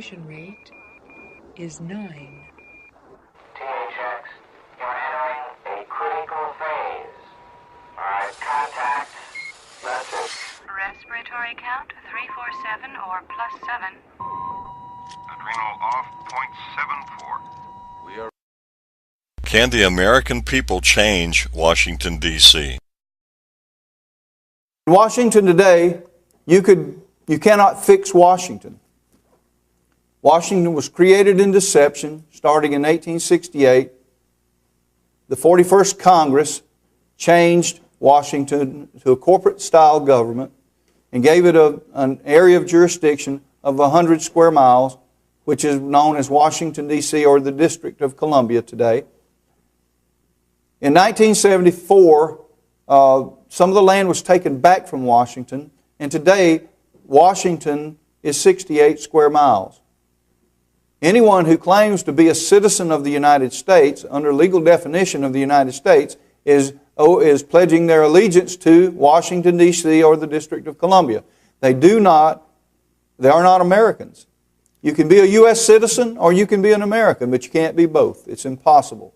transmission rate is 9. THX, you're entering a critical phase. Alright, contact, message. Respiratory count 347 or +7. Adrenal off, .74. We are. Can the American people change Washington, D.C.? In Washington today, you cannot fix Washington. Washington was created in deception starting in 1868. The 41st Congress changed Washington to a corporate-style government and gave it an area of jurisdiction of 100 square miles, which is known as Washington, D.C., or the District of Columbia today. In 1974, some of the land was taken back from Washington, and today Washington is 68 square miles. Anyone who claims to be a citizen of the United States, under legal definition of the United States, is pledging their allegiance to Washington, D.C. or the District of Columbia. They are not Americans. You can be a U.S. citizen or you can be an American, but you can't be both. It's impossible.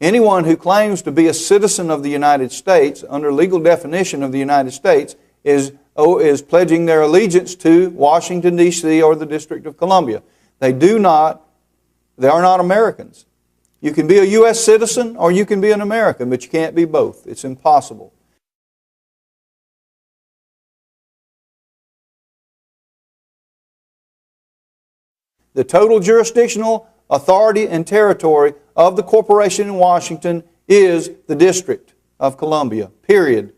Anyone who claims to be a citizen of the United States, under legal definition of the United States, is pledging their allegiance to Washington, D.C. or the District of Columbia. They are not Americans. You can be a U.S. citizen or you can be an American, but you can't be both. It's impossible. The total jurisdictional authority and territory of the corporation in Washington is the District of Columbia, period.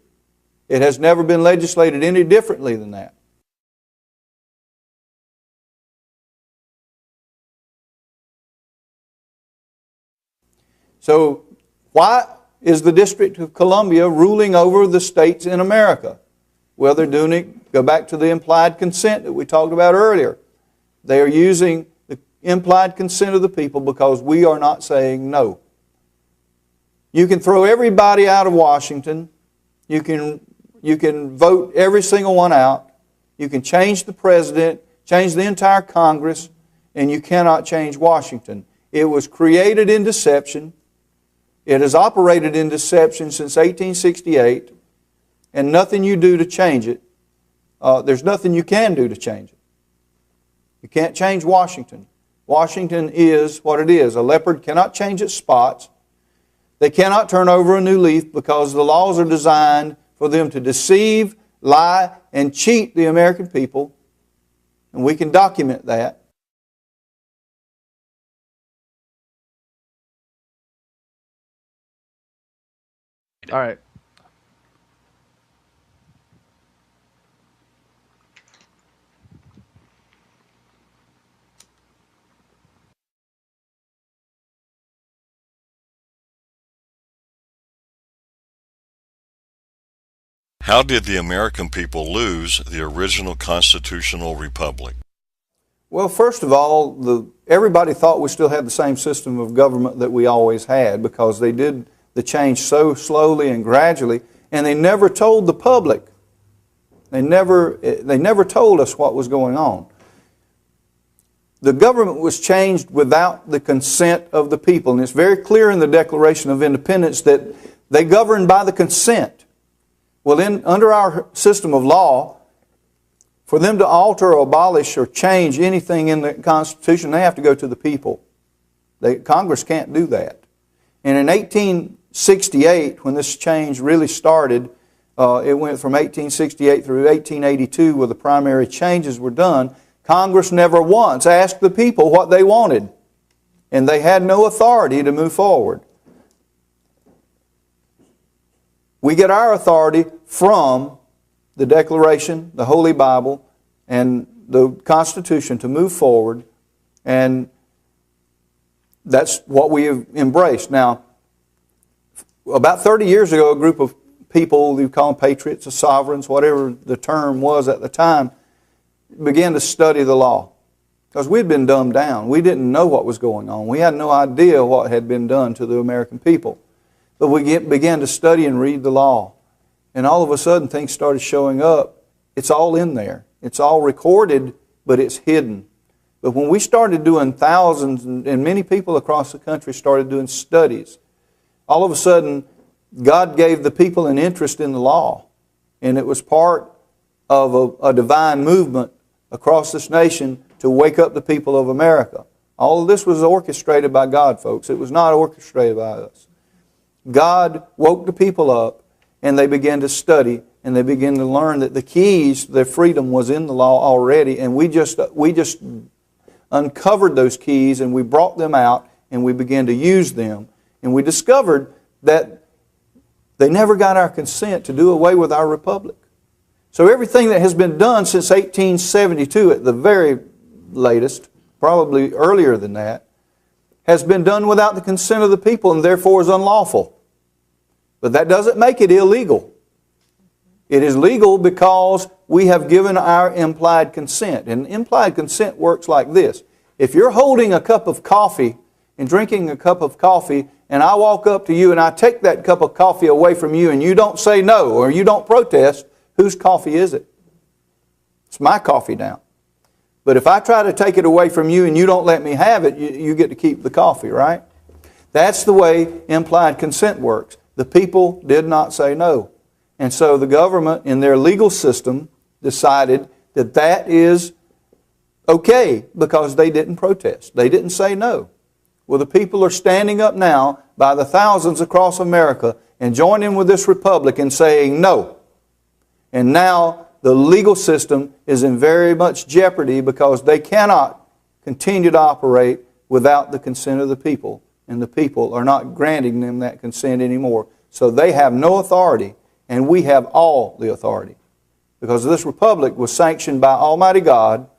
It has never been legislated any differently than that. So, why is the District of Columbia ruling over the states in America? Well, they're doing it, go back to the implied consent that we talked about earlier. They are using the implied consent of the people because we are not saying no. You can throw everybody out of Washington. You can vote every single one out. You can change the president, change the entire Congress, and you cannot change Washington. It was created in deception. It has operated in deception since 1868, and nothing you do to change it, there's nothing you can do to change it. You can't change Washington. Washington is what it is. A leopard cannot change its spots. They cannot turn over a new leaf because the laws are designed for them to deceive, lie, and cheat the American people, and we can document that. All right. How did the American people lose the original constitutional republic? Well, first of all, everybody thought we still had the same system of government that we always had because they did the change so slowly and gradually, and they never told the public. They never told us what was going on. The government was changed without the consent of the people, and it's very clear in the Declaration of Independence that they govern by the consent. Well, under our system of law, for them to alter or abolish or change anything in the Constitution, they have to go to the people. Congress can't do that. And in 1868, when this change really started, it went from 1868 through 1882 where the primary changes were done. Congress never once asked the people what they wanted, and they had no authority to move forward. We get our authority from the Declaration, the Holy Bible, and the Constitution to move forward, and that's what we have embraced. Now, about 30 years ago, a group of people, you call them patriots or sovereigns, whatever the term was at the time, began to study the law. Because we'd been dumbed down. We didn't know what was going on. We had no idea what had been done to the American people. But we began to study and read the law. And all of a sudden, things started showing up. It's all in there. It's all recorded, but it's hidden. But when we started doing thousands, and many people across the country started doing studies, all of a sudden, God gave the people an interest in the law. And it was part of a divine movement across this nation to wake up the people of America. All of this was orchestrated by God, folks. It was not orchestrated by us. God woke the people up, and they began to study, and they began to learn that the keys to their freedom was in the law already, and we just uncovered those keys, and we brought them out, and we began to use them. And we discovered that they never got our consent to do away with our republic. So everything that has been done since 1872 at the very latest, probably earlier than that, has been done without the consent of the people and therefore is unlawful. But that doesn't make it illegal. It is legal because we have given our implied consent. And implied consent works like this. If you're holding a cup of coffee and drinking a cup of coffee, and I walk up to you and I take that cup of coffee away from you and you don't say no or you don't protest, whose coffee is it? It's my coffee now. But if I try to take it away from you and you don't let me have it, you get to keep the coffee, right? That's the way implied consent works. The people did not say no. And so the government, in their legal system, decided that that is okay because they didn't protest. They didn't say no. Well, the people are standing up now by the thousands across America and joining with this republic and saying no. And now the legal system is in very much jeopardy because they cannot continue to operate without the consent of the people. And the people are not granting them that consent anymore. So they have no authority, and we have all the authority. Because this republic was sanctioned by Almighty God.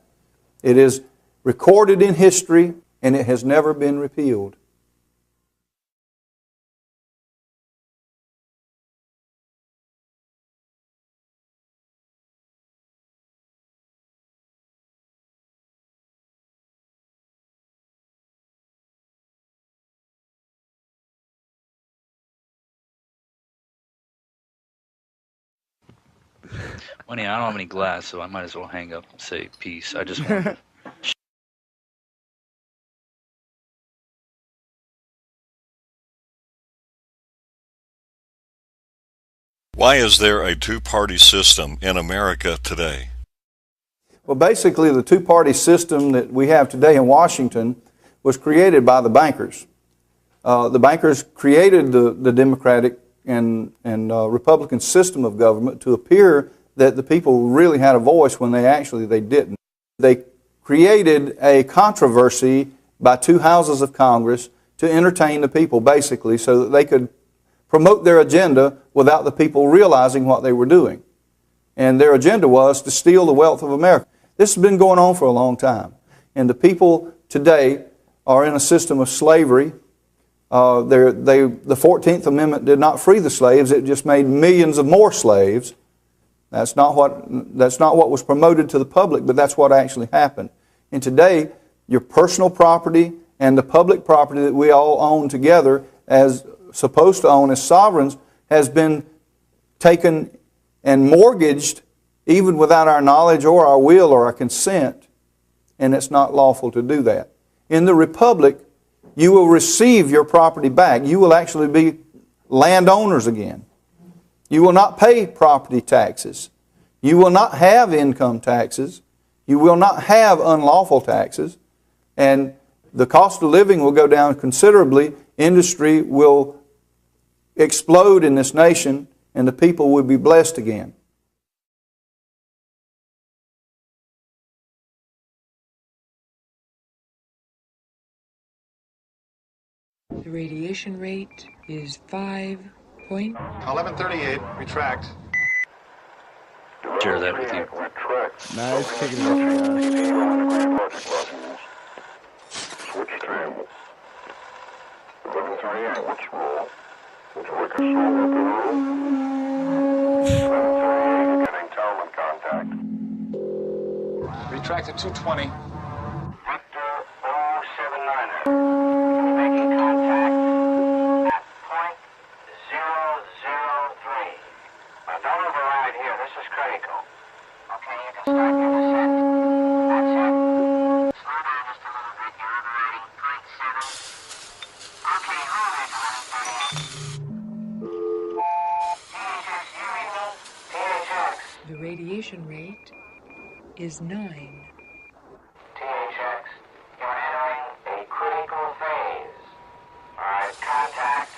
It is recorded in history, and it has never been repealed. Well, yeah, I don't have any glass, so I might as well hang up and say peace. I just wanted to... Why is there a two-party system in America today? Well, basically, the two-party system that we have today in Washington was created by the bankers. The bankers created the Democratic and Republican system of government to appear that the people really had a voice when they didn't. They created a controversy by two houses of Congress to entertain the people, basically, so that they could promote their agenda without the people realizing what they were doing. And their agenda was to steal the wealth of America. This has been going on for a long time. And the people today are in a system of slavery. The 14th Amendment did not free the slaves. It just made millions of more slaves. That's not what was promoted to the public, but that's what actually happened. And today, your personal property and the public property that we all own together as supposed to own as sovereigns has been taken and mortgaged even without our knowledge or our will or our consent, and it's not lawful to do that. In the Republic, you will receive your property back. You will actually be landowners again. You will not pay property taxes. You will not have income taxes. You will not have unlawful taxes. And the cost of living will go down considerably. Industry will explode in this nation, and the people will be blessed again. The radiation rate is 1138, retract. Share that with you. Nah, it's kicking it. Switch trim. 1138, which roll? Which wicker roll with the roll? 1138, getting Talman contact. Retract at 220. Victor 079er. Making contact at point radiation rate is 9. THX, you're entering a critical phase. Alright, contact.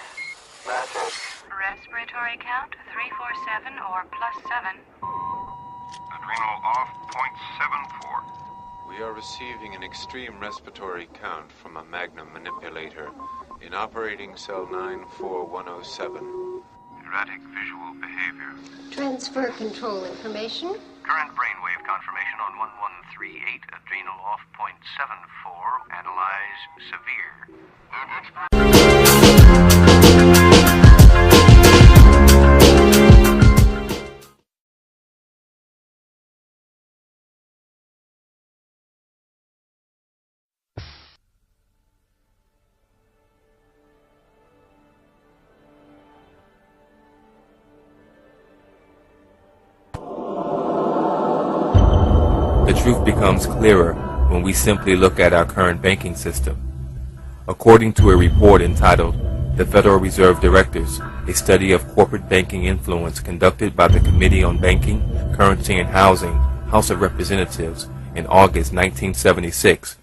Message. Respiratory count 347 or +7. Adrenal off, .74. We are receiving an extreme respiratory count from a Magnum manipulator in operating cell 94107. Erratic visual behavior. Transfer control information. Current brainwave confirmation on 1138. Adrenal off, .74. Analyze severe. The truth becomes clearer when we simply look at our current banking system. According to a report entitled The Federal Reserve Directors, a study of corporate banking influence conducted by the Committee on Banking, Currency and Housing, House of Representatives in August 1976,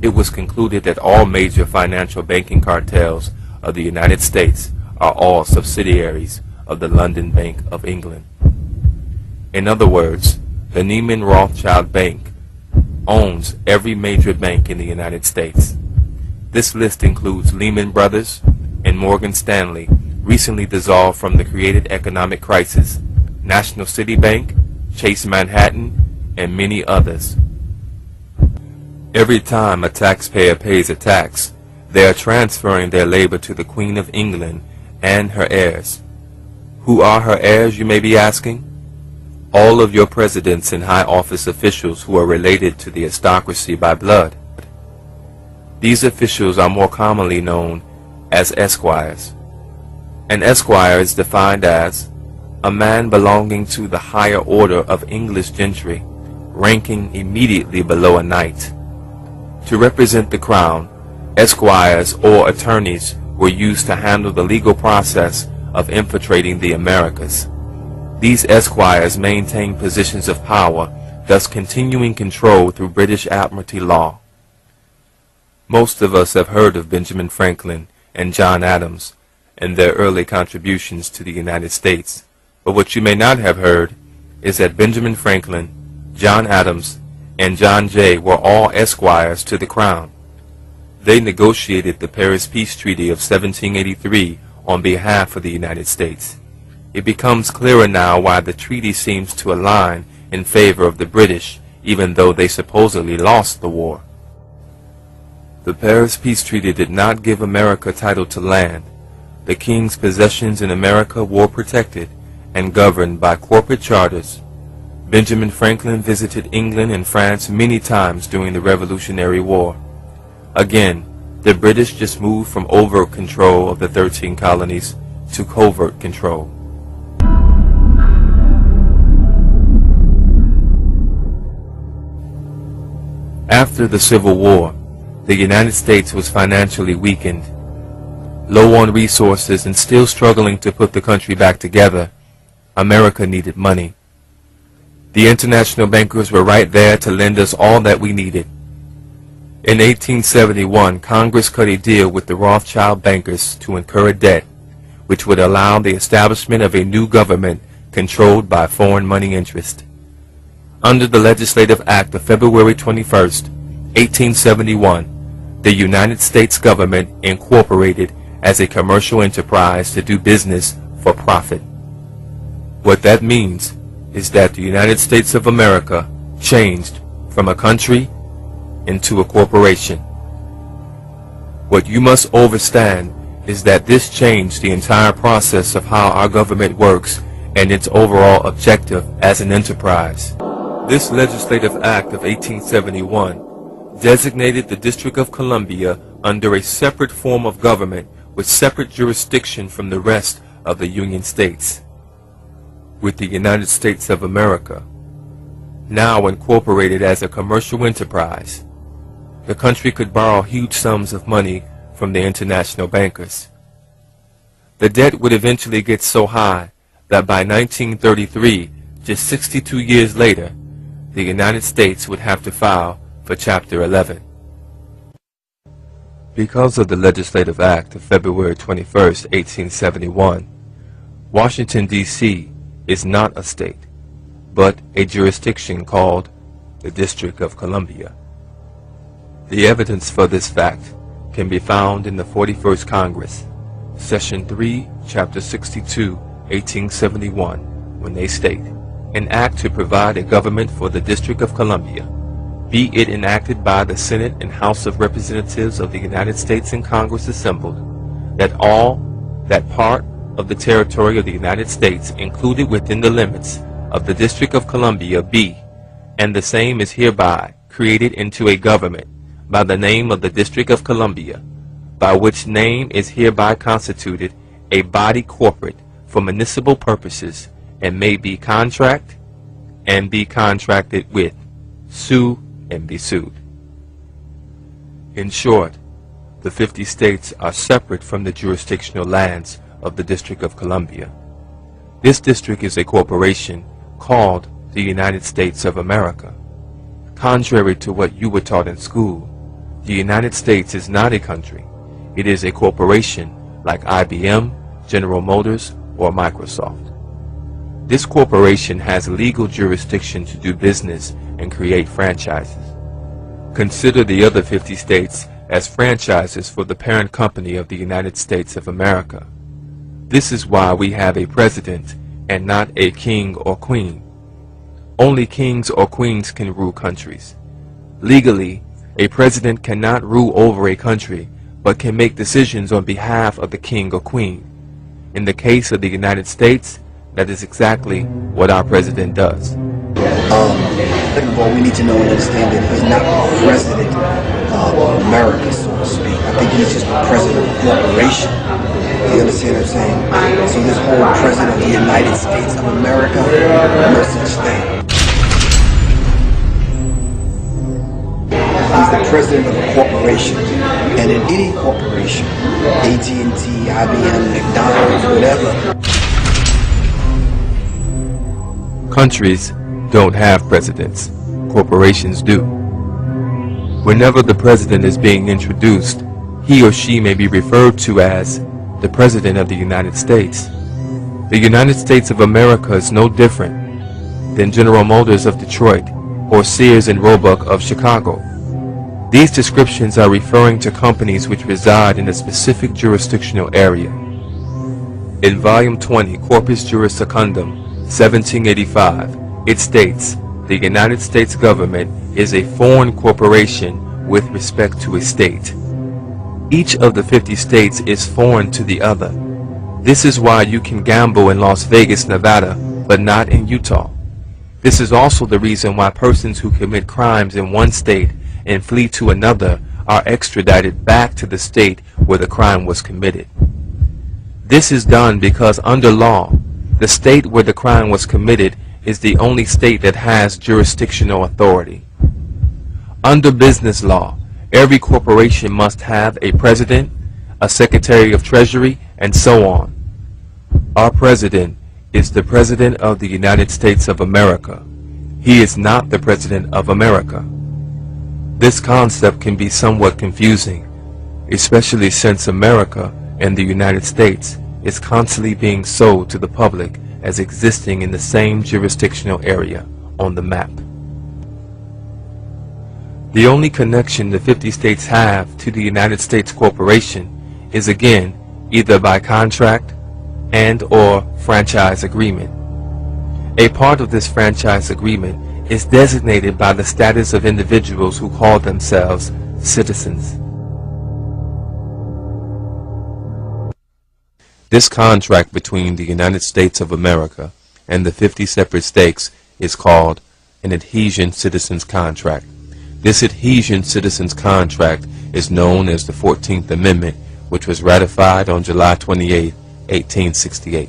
it was concluded that all major financial banking cartels of the United States are all subsidiaries of the London Bank of England. In other words, the Neiman Rothschild Bank owns every major bank in the United States. This list includes Lehman Brothers and Morgan Stanley, recently dissolved from the created economic crisis, National City Bank, Chase Manhattan, and many others. Every time a taxpayer pays a tax, they are transferring their labor to the Queen of England and her heirs. Who are her heirs, you may be asking? All of your presidents and high office officials who are related to the aristocracy by blood. These officials are more commonly known as esquires. An esquire is defined as a man belonging to the higher order of English gentry, ranking immediately below a knight. To represent the crown, esquires or attorneys were used to handle the legal process of infiltrating the Americas. These esquires maintained positions of power, thus continuing control through British Admiralty law. Most of us have heard of Benjamin Franklin and John Adams and their early contributions to the United States. But what you may not have heard is that Benjamin Franklin, John Adams, and John Jay were all esquires to the crown. They negotiated the Paris Peace Treaty of 1783 on behalf of the United States. It becomes clearer now why the treaty seems to align in favor of the British, even though they supposedly lost the war. The Paris Peace Treaty did not give America title to land. The king's possessions in America were protected and governed by corporate charters. Benjamin Franklin visited England and France many times during the Revolutionary War. Again, the British just moved from overt control of the 13 colonies to covert control. After the Civil War, the United States was financially weakened. Low on resources and still struggling to put the country back together, America needed money. The international bankers were right there to lend us all that we needed. In 1871, Congress cut a deal with the Rothschild bankers to incur a debt, which would allow the establishment of a new government controlled by foreign money interest. Under the Legislative Act of February 21, 1871, the United States government incorporated as a commercial enterprise to do business for profit. What that means is that the United States of America changed from a country into a corporation. What you must understand is that this changed the entire process of how our government works and its overall objective as an enterprise. This Legislative Act of 1871 designated the District of Columbia under a separate form of government with separate jurisdiction from the rest of the Union States. With the United States of America now incorporated as a commercial enterprise, the country could borrow huge sums of money from the international bankers. The debt would eventually get so high that by 1933, just 62 years later, the United States would have to file for Chapter 11. Because of the Legislative Act of February 21, 1871, Washington, D.C. is not a state, but a jurisdiction called the District of Columbia. The evidence for this fact can be found in the 41st Congress, Session 3, Chapter 62, 1871, when they state, "An act to provide a government for the District of Columbia, be it enacted by the Senate and House of Representatives of the United States in Congress assembled, that part of the territory of the United States included within the limits of the District of Columbia be, and the same is hereby created into a government by the name of the District of Columbia, by which name is hereby constituted a body corporate for municipal purposes, and may be contract and be contracted with, sue and be sued." In short, the 50 states are separate from the jurisdictional lands of the District of Columbia. This district is a corporation called the United States of America. Contrary to what you were taught in school, the United States is not a country. It is a corporation like IBM, General Motors, or Microsoft. This corporation has legal jurisdiction to do business and create franchises. Consider the other 50 states as franchises for the parent company of the United States of America. This is why we have a president and not a king or queen. Only kings or queens can rule countries. Legally, a president cannot rule over a country, but can make decisions on behalf of the king or queen. In the case of the United States, that is exactly what our president does. Second of all, we need to know and understand that he's not the president of America, so to speak. I think he's just the president of a corporation. You understand what I'm saying? So this whole president of the United States of America, no such thing. He's the president of a corporation. And in any corporation, AT&T, IBM, McDonald's, whatever. Countries don't have presidents. Corporations do. Whenever the president is being introduced, he or she may be referred to as the President of the United States. The United States of America is no different than General Motors of Detroit or Sears and Roebuck of Chicago. These descriptions are referring to companies which reside in a specific jurisdictional area. In Volume 20, Corpus Juris Secundum, 1785, it states, "The United States government is a foreign corporation with respect to a state." Each of the 50 states is foreign to the other. This is why you can gamble in Las Vegas, Nevada, but not in Utah. This is also the reason why persons who commit crimes in one state and flee to another are extradited back to the state where the crime was committed. This is done because under law, the state where the crime was committed is the only state that has jurisdictional authority. Under business law, every corporation must have a president, a secretary of treasury, and so on. Our president is the president of the United States of America. He is not the president of America. This concept can be somewhat confusing, especially since America and the United States is constantly being sold to the public as existing in the same jurisdictional area on the map. The only connection the 50 states have to the United States Corporation is again either by contract and or franchise agreement. A part of this franchise agreement is designated by the status of individuals who call themselves citizens. This contract between the United States of America and the 50 separate states is called an adhesion citizens contract. This adhesion citizens contract is known as the 14th Amendment, which was ratified on July 28, 1868.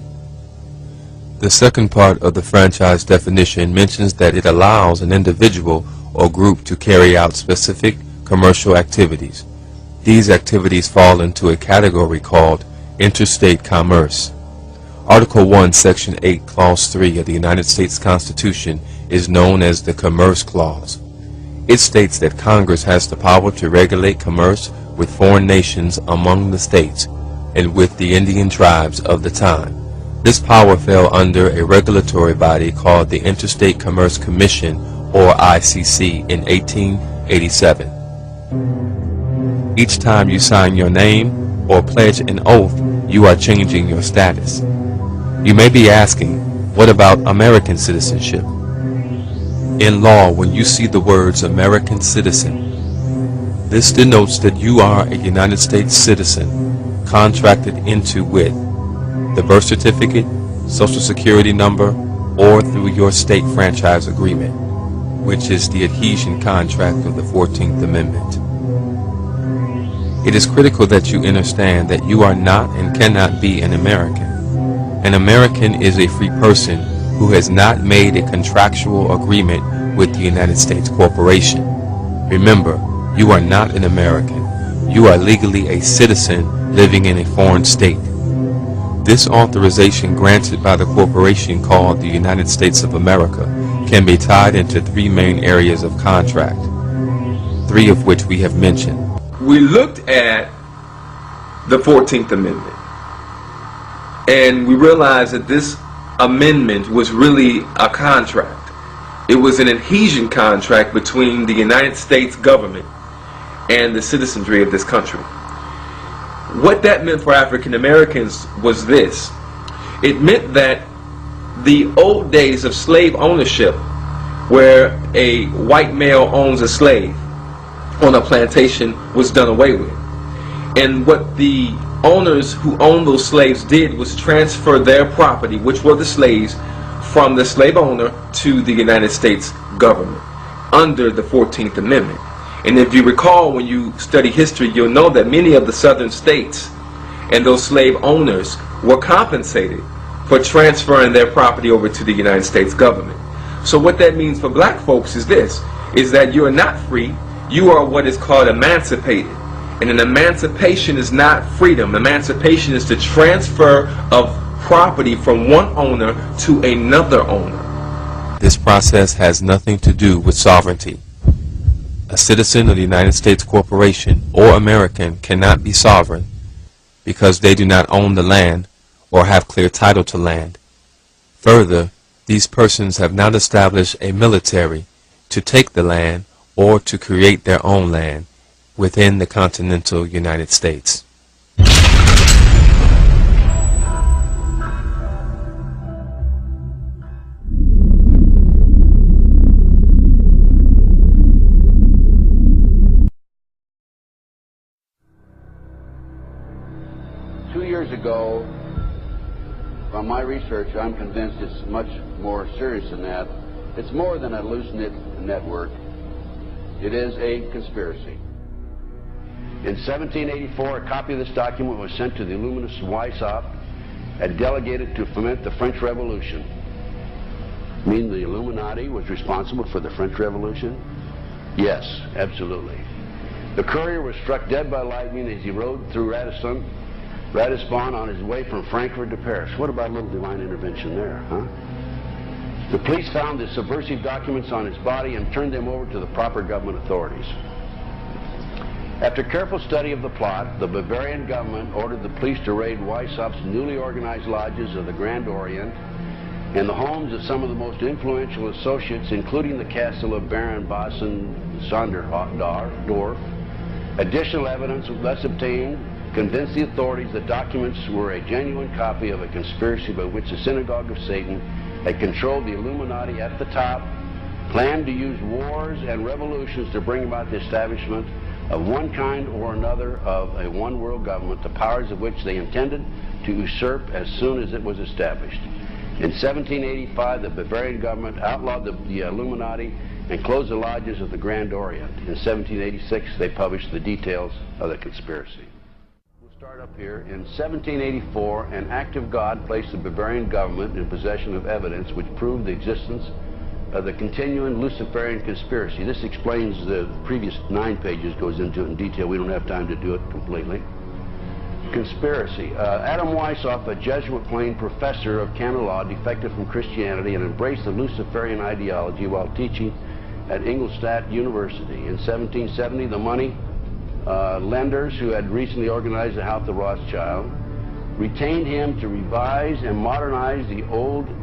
The second part of the franchise definition mentions that it allows an individual or group to carry out specific commercial activities. These activities fall into a category called interstate commerce. Article 1, Section 8, Clause 3 of the United States Constitution is known as the Commerce Clause. It states that Congress has the power to regulate commerce with foreign nations among the states and with the Indian tribes of the time. This power fell under a regulatory body called the Interstate Commerce Commission, or ICC, in 1887. Each time you sign your name or pledge an oath, you are changing your status. You may be asking, what about American citizenship? In law, when you see the words American citizen, this denotes that you are a United States citizen contracted into with the birth certificate, social security number, or through your state franchise agreement, which is the adhesion contract of the 14th Amendment. It is critical that you understand that you are not and cannot be an American. An American is a free person who has not made a contractual agreement with the United States Corporation. Remember, you are not an American. You are legally a citizen living in a foreign state. This authorization granted by the corporation called the United States of America can be tied into three main areas of contract, three of which we have mentioned. We looked at the 14th Amendment and we realized that this amendment was really a contract. It was an adhesion contract between the United States government and the citizenry of this country. What that meant for African Americans was this. It meant that the old days of slave ownership, where a white male owns a slave on a plantation, was done away with. And what the owners who owned those slaves did was transfer their property, which were the slaves, from the slave owner to the United States government under the 14th Amendment. And if you recall, when you study history, you'll know that many of the southern states and those slave owners were compensated for transferring their property over to the United States government. So what that means for black folks is this, is that you are not free, you are what is called emancipated. And an emancipation is not freedom. Emancipation is the transfer of property from one owner to another owner. This process has nothing to do with sovereignty. A citizen of the United States Corporation or American cannot be sovereign because they do not own the land or have clear title to land. Further, these persons have not established a military to take the land or to create their own land within the continental United States. 2 years ago, from my research, I'm convinced it's much more serious than that. It's more than a loose-knit network. It is a conspiracy. In 1784, a copy of this document was sent to the illuminist Weishaupt and delegated to foment the French Revolution. Mean the Illuminati was responsible for the French Revolution? Yes, absolutely. The courier was struck dead by lightning as he rode through Ratisbon on his way from Frankfurt to Paris. What about a little divine intervention there, huh? The police found the subversive documents on his body and turned them over to the proper government authorities. After careful study of the plot, the Bavarian government ordered the police to raid Weishaupt's newly organized lodges of the Grand Orient and the homes of some of the most influential associates, including the castle of Baron Bossen-Sonderdorf. Additional evidence thus obtained convinced the authorities that documents were a genuine copy of a conspiracy by which the Synagogue of Satan had controlled the Illuminati at the top, planned to use wars and revolutions to bring about the establishment of one kind or another of a one-world government, the powers of which they intended to usurp as soon as it was established. In 1785, the Bavarian government outlawed the Illuminati and closed the lodges of the Grand Orient. In 1786, they published the details of the conspiracy. We'll start up here. In 1784, an act of God placed the Bavarian government in possession of evidence which proved the existence of the continuing Luciferian conspiracy. This explains the previous 9 pages, goes into it in detail. We don't have time to do it completely. conspiracy. Adam Weishaupt, a Jesuit-trained professor of canon law, defected from Christianity and embraced the Luciferian ideology while teaching at Ingolstadt University. In 1770, the money lenders who had recently organized the House of Rothschild retained him to revise and modernize the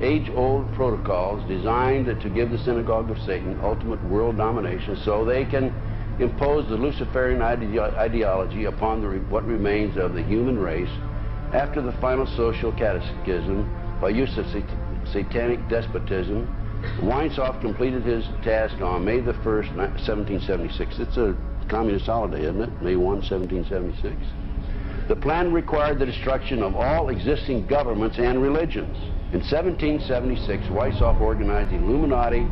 age-old protocols designed to give the synagogue of Satan ultimate world domination so they can impose the Luciferian ideology upon what remains of the human race after the final social cataclysm by use of satanic despotism. Weishaupt completed his task on May the 1st, 1776. It's a communist holiday, isn't it? May 1, 1776. The plan required the destruction of all existing governments and religions. In 1776, Weishaupt organized the Illuminati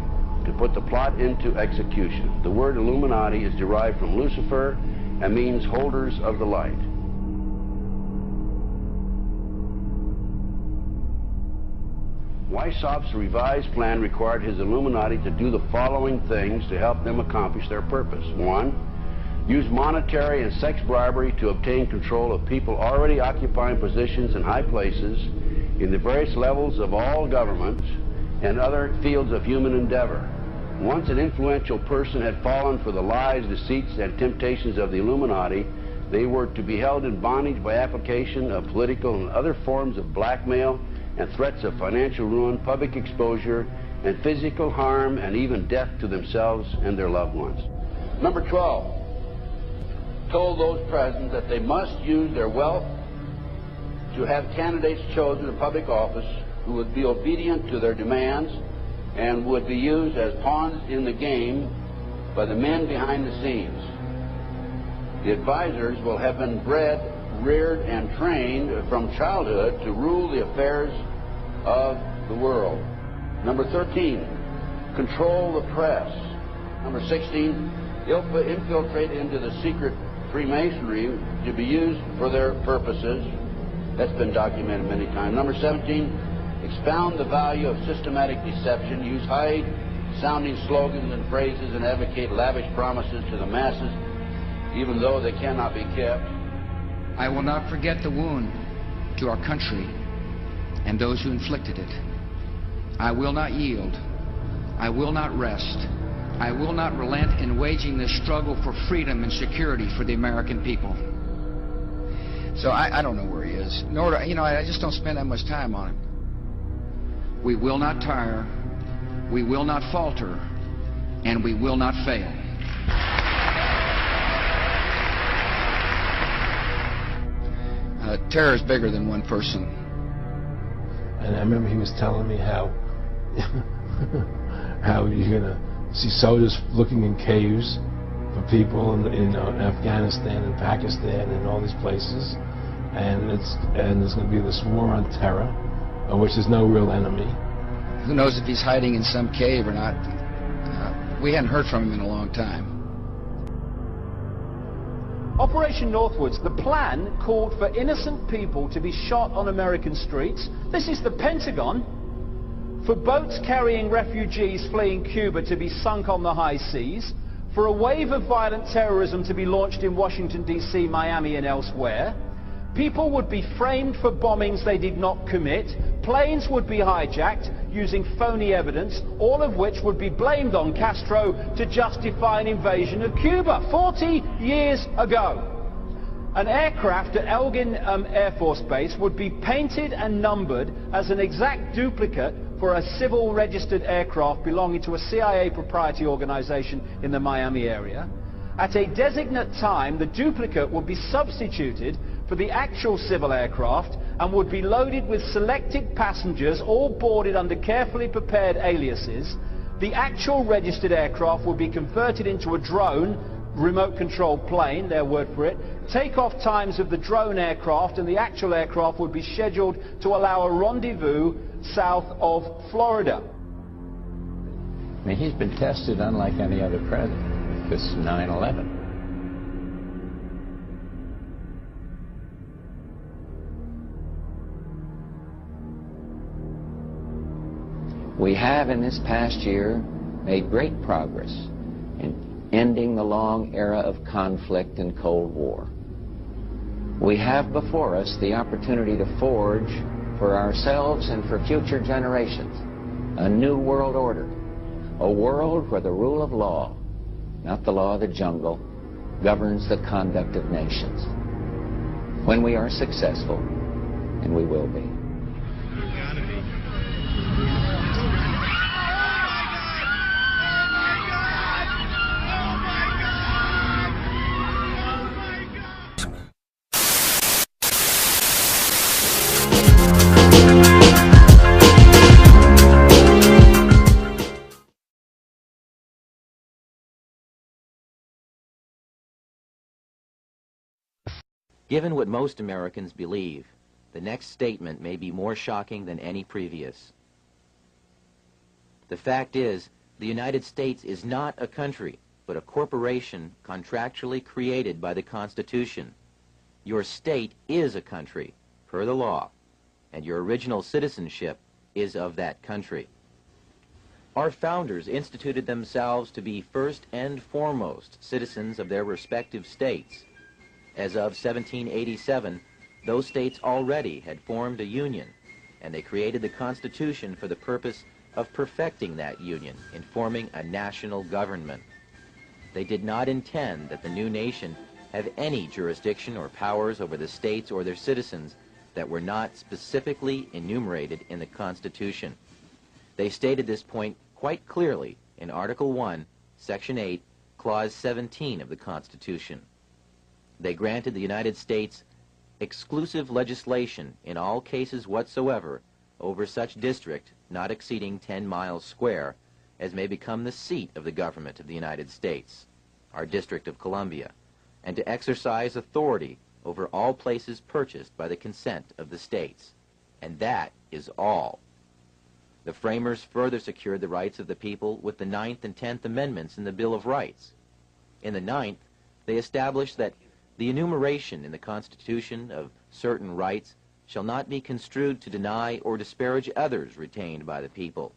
to put the plot into execution. The word Illuminati is derived from Lucifer and means holders of the light. Weishaupt's revised plan required his Illuminati to do the following things to help them accomplish their purpose. 1. Use monetary and sex bribery to obtain control of people already occupying positions in high places in the various levels of all governments and other fields of human endeavor. Once an influential person had fallen for the lies, deceits, and temptations of the Illuminati, they were to be held in bondage by application of political and other forms of blackmail and threats of financial ruin, public exposure, and physical harm, and even death to themselves and their loved ones. Number 12. Told those present that they must use their wealth to have candidates chosen to public office who would be obedient to their demands and would be used as pawns in the game by the men behind the scenes. The advisors will have been bred, reared, and trained from childhood to rule the affairs of the world. Number 13, control the press. Number 16, infiltrate into the secret Freemasonry to be used for their purposes. That's been documented many times. Number 17, expound the value of systematic deception, use high-sounding slogans and phrases, and advocate lavish promises to the masses, even though they cannot be kept. I will not forget the wound to our country and those who inflicted it. I will not yield. I will not rest. I will not relent in waging this struggle for freedom and security for the American people. So I don't know where he is. Nor do, I just don't spend that much time on him. We will not tire. We will not falter. And we will not fail. Terror is bigger than one person. And I remember he was telling me how you're going to see soldiers looking in caves for people in Afghanistan and Pakistan and all these places, and there's going to be this war on terror, of which there's no real enemy. Who knows if he's hiding in some cave or not? We hadn't heard from him in a long time. Operation Northwoods, the plan called for innocent people to be shot on American streets. This is the Pentagon. For boats carrying refugees fleeing Cuba to be sunk on the high seas, for a wave of violent terrorism to be launched in Washington, D.C., Miami, and elsewhere. People would be framed for bombings they did not commit. Planes would be hijacked using phony evidence, all of which would be blamed on Castro to justify an invasion of Cuba 40 years ago. An aircraft at Elgin Air Force Base would be painted and numbered as an exact duplicate for a civil registered aircraft belonging to a CIA proprietary organization in the Miami area. At a designate time, the duplicate would be substituted for the actual civil aircraft and would be loaded with selected passengers, all boarded under carefully prepared aliases. The actual registered aircraft would be converted into a drone, remote controlled plane, their word for it. Takeoff times of the drone aircraft and the actual aircraft would be scheduled to allow a rendezvous south of Florida. I mean, he's been tested unlike any other president. This is 9/11. We have in this past year made great progress in ending the long era of conflict and Cold War. We have before us the opportunity to forge for ourselves and for future generations a new world order, a world where the rule of law, not the law of the jungle, governs the conduct of nations. When we are successful, and we will be. Given what most Americans believe, the next statement may be more shocking than any previous. The fact is, the United States is not a country, but a corporation contractually created by the Constitution. Your state is a country, per the law, and your original citizenship is of that country. Our founders instituted themselves to be first and foremost citizens of their respective states. As of 1787, those states already had formed a union, and they created the Constitution for the purpose of perfecting that union in forming a national government. They did not intend that the new nation have any jurisdiction or powers over the states or their citizens that were not specifically enumerated in the Constitution. They stated this point quite clearly in Article 1, Section 8, Clause 17 of the Constitution. They granted the United States exclusive legislation in all cases whatsoever over such district not exceeding 10 miles square as may become the seat of the government of the United States, our District of Columbia, and to exercise authority over all places purchased by the consent of the states. And that is all. The framers further secured the rights of the people with the 9th and 10th Amendments in the Bill of Rights. In the 9th, they established that the enumeration in the Constitution of certain rights shall not be construed to deny or disparage others retained by the people.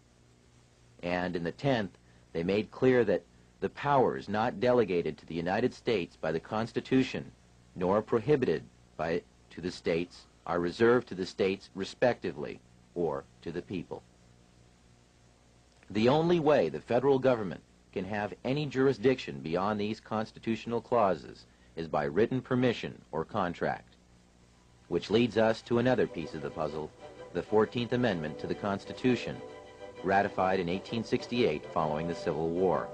And in the 10th, they made clear that the powers not delegated to the United States by the Constitution, nor prohibited to the states, are reserved to the states respectively, or to the people. The only way the federal government can have any jurisdiction beyond these constitutional clauses is by written permission or contract. Which leads us to another piece of the puzzle, the 14th Amendment to the Constitution, ratified in 1868 following the Civil War.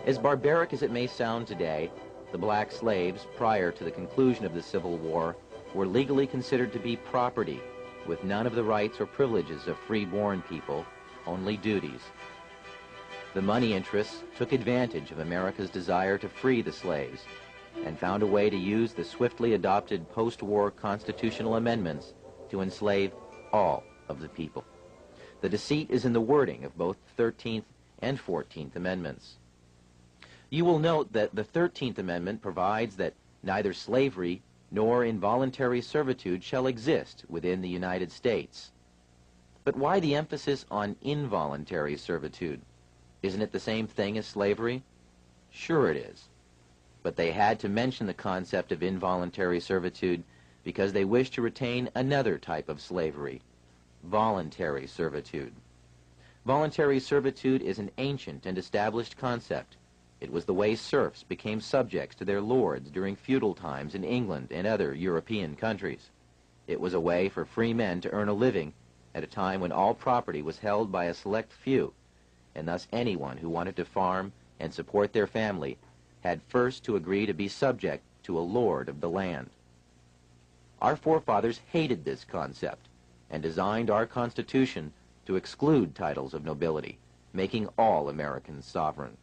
As barbaric as it may sound today, the black slaves, prior to the conclusion of the Civil War, were legally considered to be property, with none of the rights or privileges of free-born people, only duties. The money interests took advantage of America's desire to free the slaves and found a way to use the swiftly adopted post-war constitutional amendments to enslave all of the people. The deceit is in the wording of both the 13th and 14th Amendments. You will note that the 13th Amendment provides that neither slavery nor involuntary servitude shall exist within the United States. But why the emphasis on involuntary servitude? Isn't it the same thing as slavery? Sure it is. But they had to mention the concept of involuntary servitude because they wished to retain another type of slavery, voluntary servitude. Voluntary servitude is an ancient and established concept. It was the way serfs became subjects to their lords during feudal times in England and other European countries. It was a way for free men to earn a living at a time when all property was held by a select few, and thus anyone who wanted to farm and support their family had first to agree to be subject to a lord of the land. Our forefathers hated this concept and designed our Constitution to exclude titles of nobility, making all Americans sovereign.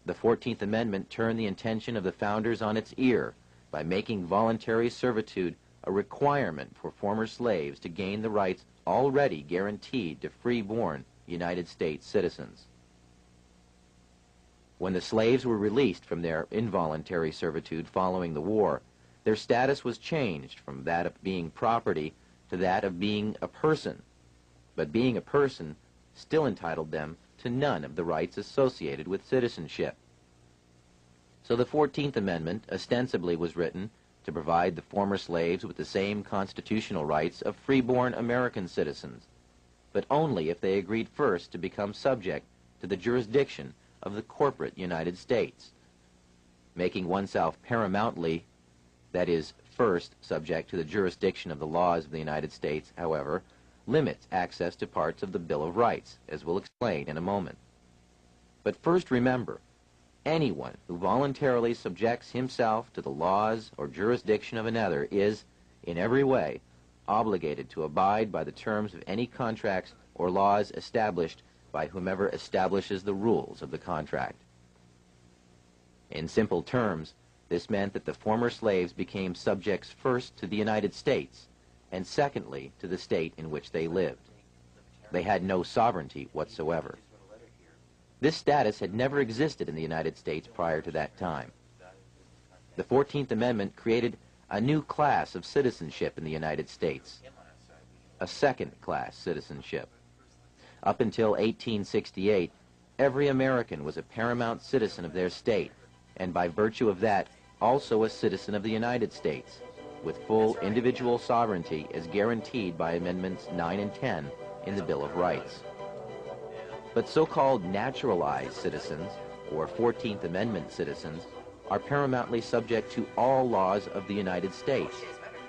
The 14th Amendment turned the intention of the founders on its ear by making voluntary servitude a requirement for former slaves to gain the rights already guaranteed to free-born United States citizens. When the slaves were released from their involuntary servitude following the war, their status was changed from that of being property to that of being a person. But being a person still entitled them to none of the rights associated with citizenship. So the 14th Amendment ostensibly was written to provide the former slaves with the same constitutional rights of freeborn American citizens, but only if they agreed first to become subject to the jurisdiction of the corporate United States. Making oneself paramountly, that is, first subject to the jurisdiction of the laws of the United States, however, limits access to parts of the Bill of Rights, as we'll explain in a moment. But first remember, anyone who voluntarily subjects himself to the laws or jurisdiction of another is, in every way, obligated to abide by the terms of any contracts or laws established by whomever establishes the rules of the contract. In simple terms, this meant that the former slaves became subjects first to the United States, and secondly to the state in which they lived. They had no sovereignty whatsoever. This status had never existed in the United States prior to that time. The 14th Amendment created a new class of citizenship in the United States, a second-class citizenship. Up until 1868, every American was a paramount citizen of their state, and by virtue of that, also a citizen of the United States, with full individual sovereignty as guaranteed by Amendments 9 and 10 in the Bill of Rights. But so-called naturalized citizens, or 14th Amendment citizens, are paramountly subject to all laws of the United States,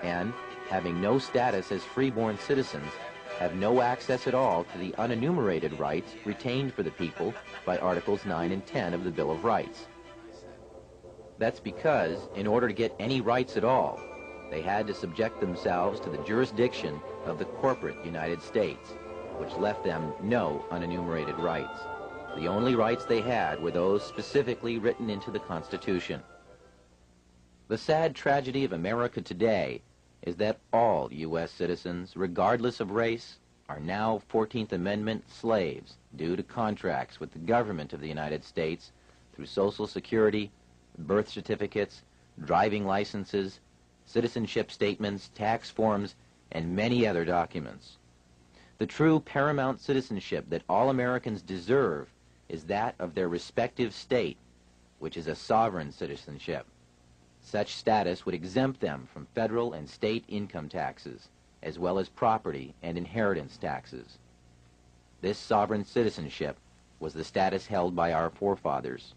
and, having no status as freeborn citizens, have no access at all to the unenumerated rights retained for the people by Articles 9 and 10 of the Bill of Rights. That's because, in order to get any rights at all, they had to subject themselves to the jurisdiction of the corporate United States, which left them no unenumerated rights. The only rights they had were those specifically written into the Constitution. The sad tragedy of America today is that all U.S. citizens, regardless of race, are now 14th Amendment slaves due to contracts with the government of the United States through Social Security, birth certificates, driving licenses, citizenship statements, tax forms, and many other documents. The true paramount citizenship that all Americans deserve is that of their respective state, which is a sovereign citizenship. Such status would exempt them from federal and state income taxes, as well as property and inheritance taxes. This sovereign citizenship was the status held by our forefathers.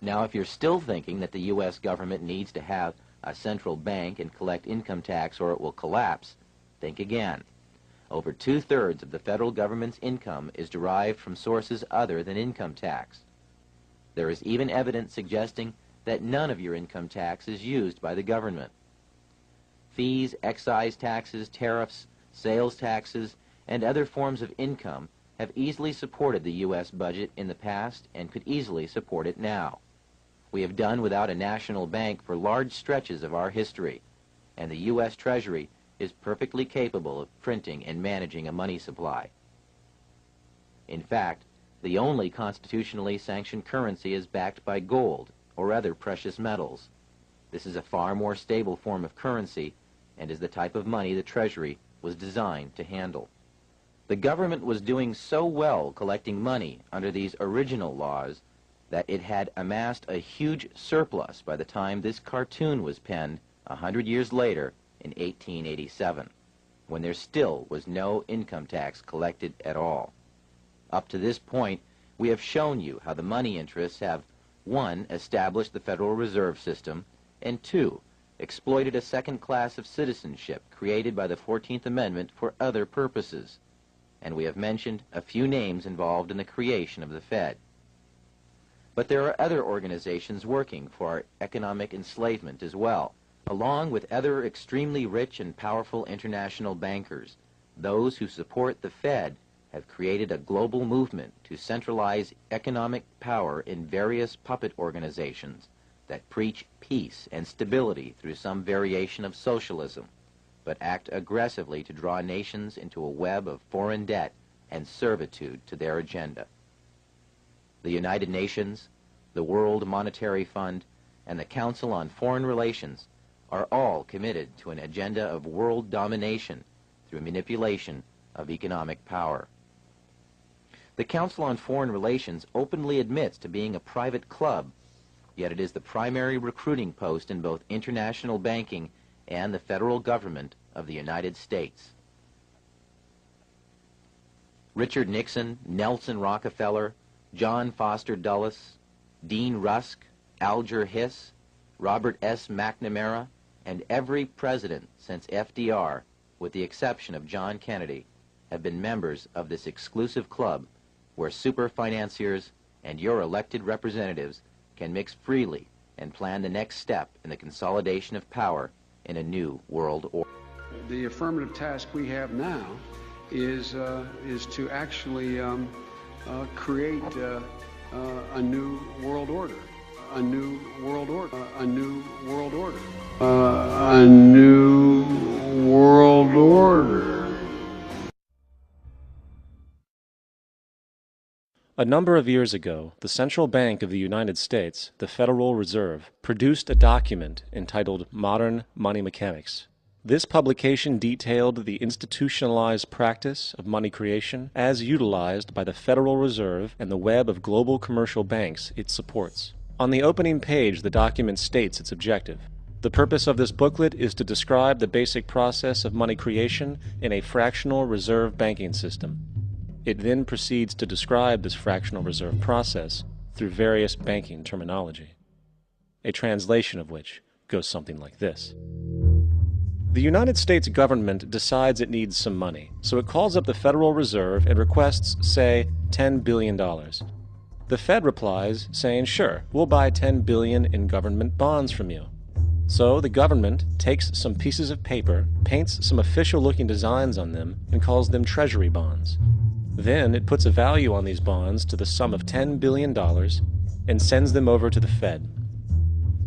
Now, if you're still thinking that the U.S. government needs to have a central bank and collect income tax or it will collapse, think again. Over 2/3 of the federal government's income is derived from sources other than income tax. There is even evidence suggesting that none of your income tax is used by the government. Fees, excise taxes, tariffs, sales taxes, and other forms of income have easily supported the U.S. budget in the past and could easily support it now. We have done without a national bank for large stretches of our history, and the U.S. Treasury is perfectly capable of printing and managing a money supply. In fact, the only constitutionally sanctioned currency is backed by gold or other precious metals. This is a far more stable form of currency and is the type of money the Treasury was designed to handle. The government was doing so well collecting money under these original laws that it had amassed a huge surplus by the time this cartoon was penned 100 years later in 1887, when there still was no income tax collected at all. Up to this point, we have shown you how the money interests have 1. Established the Federal Reserve System, and 2. Exploited a second class of citizenship created by the 14th Amendment for other purposes. And we have mentioned a few names involved in the creation of the Fed. But there are other organizations working for our economic enslavement as well, along with other extremely rich and powerful international bankers. Those who support the Fed have created a global movement to centralize economic power in various puppet organizations that preach peace and stability through some variation of socialism, but act aggressively to draw nations into a web of foreign debt and servitude to their agenda. The United Nations, the World Monetary Fund, and the Council on Foreign Relations are all committed to an agenda of world domination through manipulation of economic power. The Council on Foreign Relations openly admits to being a private club yet it is the primary recruiting post in both international banking and the federal government of the United States. Richard Nixon, Nelson Rockefeller, John Foster Dulles, Dean Rusk, Alger Hiss, Robert S. McNamara, and every president since FDR, with the exception of John Kennedy, have been members of this exclusive club where super financiers and your elected representatives can mix freely and plan the next step in the consolidation of power in a new world order. The affirmative task we have now is to actually create a new world order, a new world order, a new world order, a new world order. A number of years ago, the Central Bank of the United States, the Federal Reserve, produced a document entitled Modern Money Mechanics. This publication detailed the institutionalized practice of money creation as utilized by the Federal Reserve and the web of global commercial banks it supports. On the opening page, the document states its objective. The purpose of this booklet is to describe the basic process of money creation in a fractional reserve banking system. It then proceeds to describe this fractional reserve process through various banking terminology, a translation of which goes something like this. The United States government decides it needs some money, so it calls up the Federal Reserve and requests, say, $10 billion. The Fed replies, saying, sure, we'll buy $10 billion in government bonds from you. So the government takes some pieces of paper, paints some official-looking designs on them, and calls them Treasury bonds. Then it puts a value on these bonds to the sum of $10 billion and sends them over to the Fed.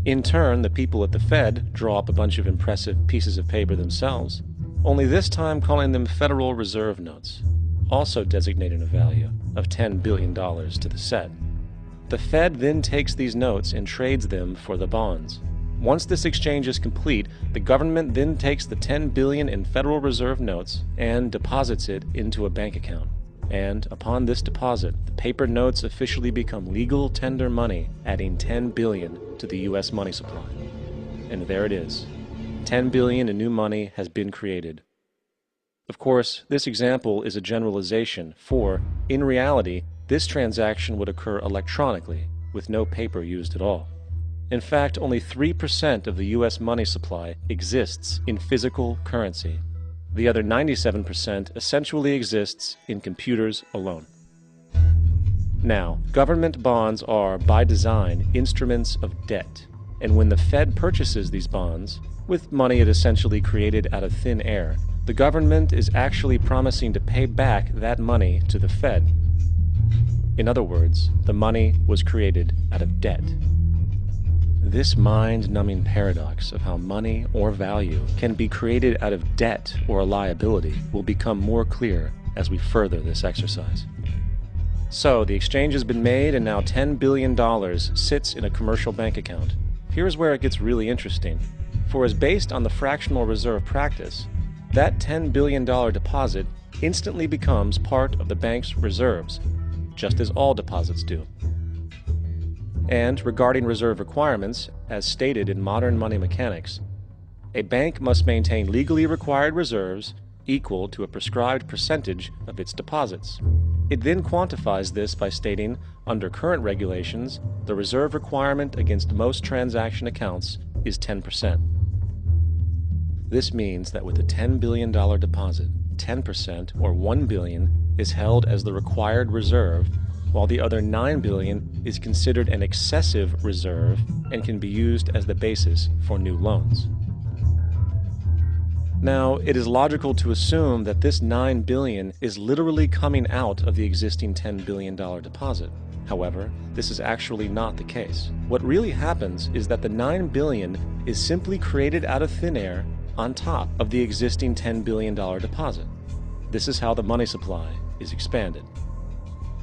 In turn, the people at the Fed draw up a bunch of impressive pieces of paper themselves, only this time calling them Federal Reserve notes, also designating a value of $10 billion to the set. The Fed then takes these notes and trades them for the bonds. Once this exchange is complete, the government then takes the $10 billion in Federal Reserve notes and deposits it into a bank account. And upon this deposit, the paper notes officially become legal tender money, adding $10 billion to the U.S. money supply. And there it is. $10 billion in new money has been created. Of course, this example is a generalization, for, in reality, this transaction would occur electronically, with no paper used at all. In fact, only 3% of the U.S. money supply exists in physical currency. The other 97% essentially exists in computers alone. Now, government bonds are, by design, instruments of debt, and when the Fed purchases these bonds, with money it essentially created out of thin air, the government is actually promising to pay back that money to the Fed. In other words, the money was created out of debt. This mind-numbing paradox of how money or value can be created out of debt or a liability will become more clear as we further this exercise. So, the exchange has been made and now $10 billion sits in a commercial bank account. Here's where it gets really interesting. For as based on the fractional reserve practice, that $10 billion deposit instantly becomes part of the bank's reserves, just as all deposits do. And regarding reserve requirements, as stated in modern money mechanics, a bank must maintain legally required reserves equal to a prescribed percentage of its deposits. It then quantifies this by stating, under current regulations, the reserve requirement against most transaction accounts is 10%. This means that with a $10 billion deposit, 10% or $1 billion is held as the required reserve, while the other $9 billion is considered an excessive reserve and can be used as the basis for new loans. Now, it is logical to assume that this $9 billion is literally coming out of the existing $10 billion deposit. However, this is actually not the case. What really happens is that the $9 billion is simply created out of thin air on top of the existing $10 billion deposit. This is how the money supply is expanded.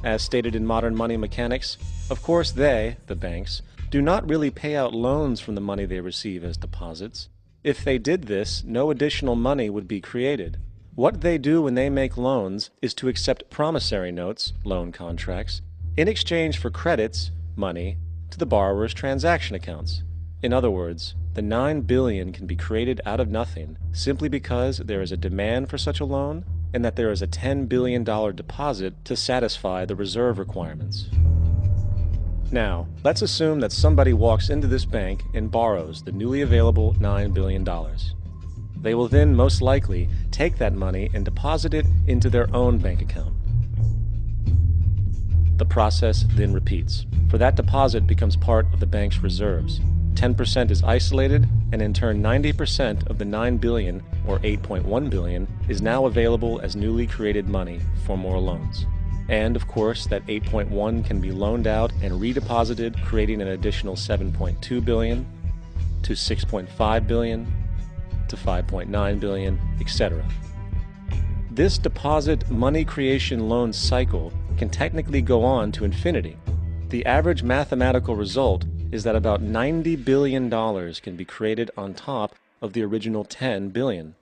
As stated in modern money mechanics, of course they, the banks, do not really pay out loans from the money they receive as deposits. If they did this, no additional money would be created. What they do when they make loans is to accept promissory notes, loan contracts, in exchange for credits, money, to the borrower's transaction accounts. In other words, the $9 billion can be created out of nothing simply because there is a demand for such a loan and that there is a $10 billion deposit to satisfy the reserve requirements. Now, let's assume that somebody walks into this bank and borrows the newly available $9 billion. They will then most likely take that money and deposit it into their own bank account. The process then repeats, for that deposit becomes part of the bank's reserves. 10% is isolated, and in turn 90% of the $9 billion, or $8.1 billion, is now available as newly created money for more loans. And of course, that 8.1 can be loaned out and redeposited, creating an additional 7.2 billion to 6.5 billion to 5.9 billion, etc. This deposit money creation loan cycle can technically go on to infinity. The average mathematical result is that about $90 billion can be created on top of the original $10 billion.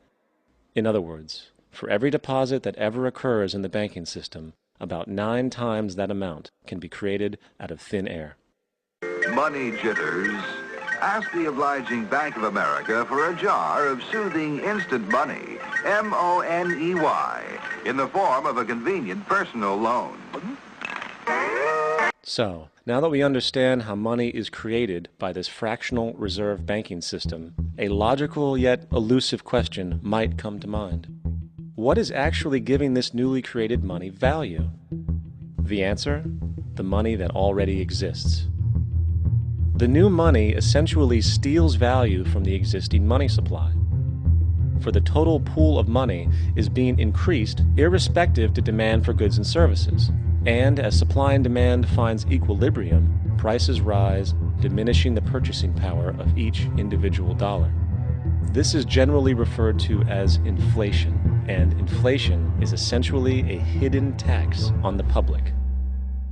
In other words, for every deposit that ever occurs in the banking system, about 9 times that amount can be created out of thin air. Money jitters? Ask the obliging Bank of America for a jar of soothing instant money, M-O-N-E-Y, in the form of a convenient personal loan. So, now that we understand how money is created by this fractional reserve banking system, a logical yet elusive question might come to mind. What is actually giving this newly created money value? The answer? The money that already exists. The new money essentially steals value from the existing money supply. For the total pool of money is being increased irrespective to demand for goods and services. And as supply and demand finds equilibrium, prices rise, diminishing the purchasing power of each individual dollar. This is generally referred to as inflation, and inflation is essentially a hidden tax on the public.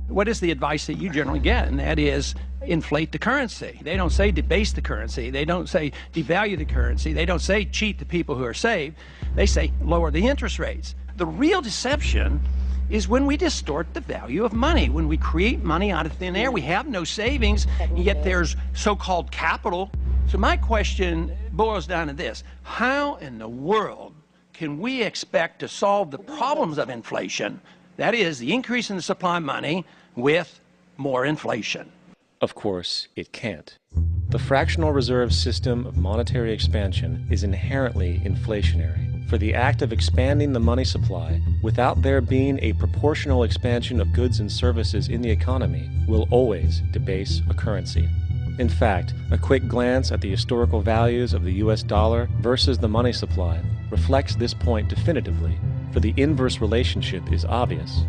What is the advice that you generally get? And that is inflate the currency. They don't say debase the currency. They don't say devalue the currency. They don't say cheat the people who are saved. They say lower the interest rates. The real deception is when we distort the value of money. When we create money out of thin air, we have no savings, and yet there's so-called capital. So my question boils down to this: how in the world can we expect to solve the problems of inflation, that is, the increase in the supply of money, with more inflation? Of course, it can't. The fractional reserve system of monetary expansion is inherently inflationary. For the act of expanding the money supply without there being a proportional expansion of goods and services in the economy will always debase a currency. In fact, a quick glance at the historical values of the US dollar versus the money supply reflects this point definitively, for the inverse relationship is obvious.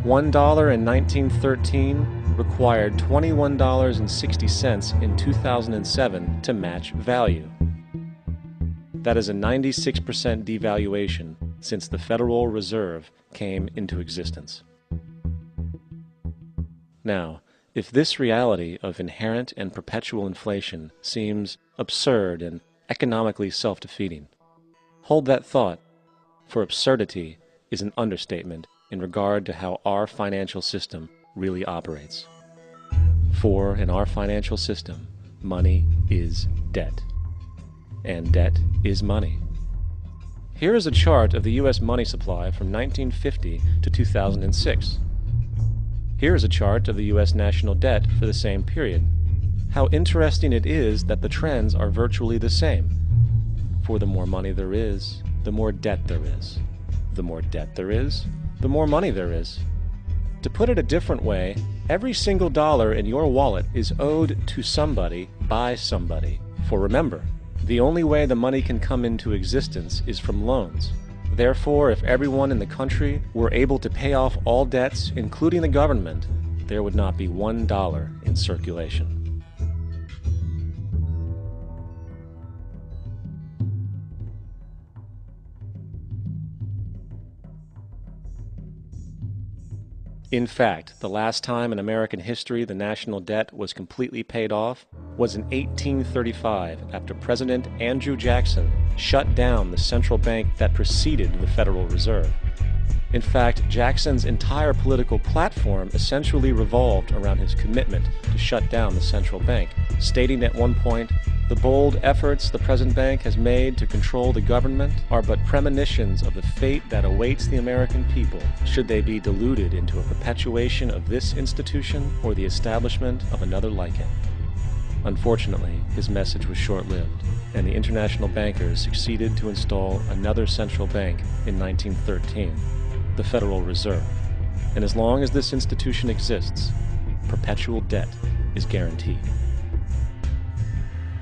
$1 in 1913 required $21.60 in 2007 to match value. That is a 96% devaluation since the Federal Reserve came into existence. Now, if this reality of inherent and perpetual inflation seems absurd and economically self-defeating, hold that thought, for absurdity is an understatement in regard to how our financial system really operates. For in our financial system, money is debt, and debt is money. Here is a chart of the U.S. money supply from 1950 to 2006. Here is a chart of the U.S. national debt for the same period. How interesting it is that the trends are virtually the same. For the more money there is, the more debt there is. The more debt there is, the more money there is. To put it a different way, every single dollar in your wallet is owed to somebody by somebody. For remember, the only way the money can come into existence is from loans. Therefore, if everyone in the country were able to pay off all debts, including the government, there would not be $1 in circulation. In fact, the last time in American history the national debt was completely paid off was in 1835, after President Andrew Jackson shut down the central bank that preceded the Federal Reserve. In fact, Jackson's entire political platform essentially revolved around his commitment to shut down the central bank, stating at one point, "The bold efforts the present bank has made to control the government are but premonitions of the fate that awaits the American people should they be deluded into a perpetuation of this institution or the establishment of another like it." Unfortunately, his message was short-lived, and the international bankers succeeded to install another central bank in 1913, the Federal Reserve. And as long as this institution exists, perpetual debt is guaranteed.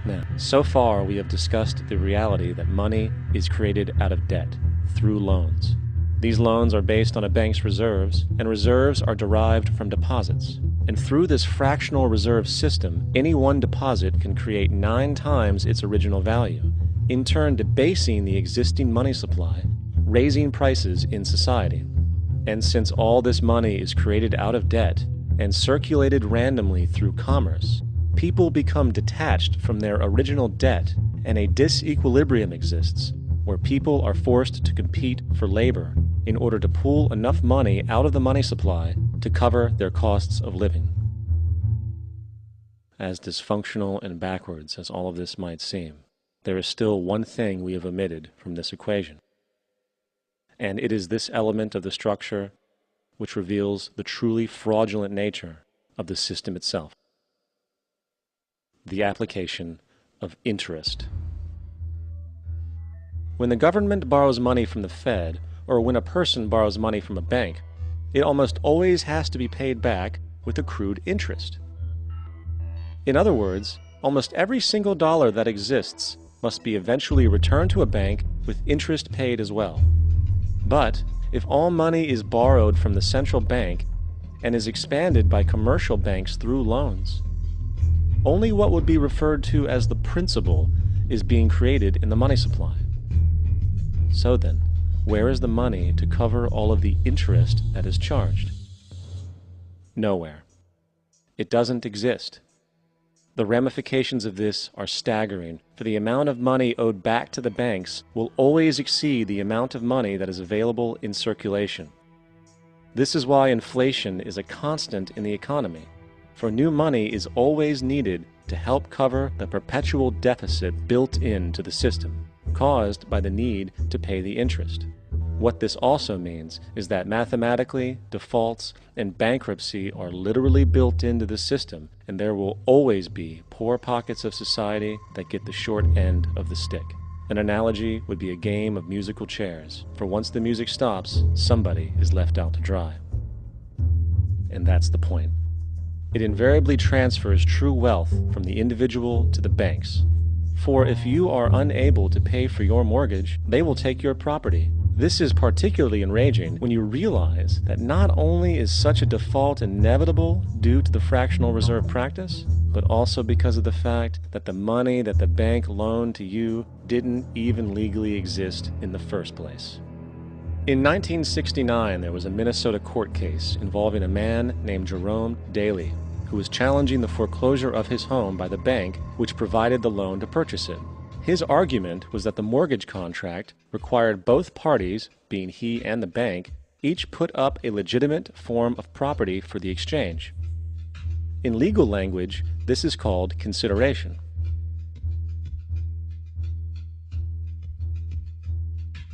Now, so far we have discussed the reality that money is created out of debt, through loans. These loans are based on a bank's reserves, and reserves are derived from deposits. And through this fractional reserve system, any one deposit can create 9 times its original value, in turn debasing the existing money supply, raising prices in society. And since all this money is created out of debt and circulated randomly through commerce, people become detached from their original debt, and a disequilibrium exists where people are forced to compete for labor in order to pull enough money out of the money supply to cover their costs of living. As dysfunctional and backwards as all of this might seem, there is still one thing we have omitted from this equation. And it is this element of the structure which reveals the truly fraudulent nature of the system itself: the application of interest. When the government borrows money from the Fed, or when a person borrows money from a bank, it almost always has to be paid back with accrued interest. In other words, almost every single dollar that exists must be eventually returned to a bank with interest paid as well. But if all money is borrowed from the central bank and is expanded by commercial banks through loans, only what would be referred to as the principal is being created in the money supply. So then, where is the money to cover all of the interest that is charged? Nowhere. It doesn't exist. The ramifications of this are staggering, for the amount of money owed back to the banks will always exceed the amount of money that is available in circulation. This is why inflation is a constant in the economy, for new money is always needed to help cover the perpetual deficit built into the system, caused by the need to pay the interest. What this also means is that mathematically, defaults and bankruptcy are literally built into the system, and there will always be poor pockets of society that get the short end of the stick. An analogy would be a game of musical chairs, for once the music stops, somebody is left out to dry. And that's the point. It invariably transfers true wealth from the individual to the banks. For if you are unable to pay for your mortgage, they will take your property. This is particularly enraging when you realize that not only is such a default inevitable due to the fractional reserve practice, but also because of the fact that the money that the bank loaned to you didn't even legally exist in the first place. In 1969, there was a Minnesota court case involving a man named Jerome Daly, who was challenging the foreclosure of his home by the bank which provided the loan to purchase it. His argument was that the mortgage contract required both parties, being he and the bank, each put up a legitimate form of property for the exchange. In legal language, this is called consideration.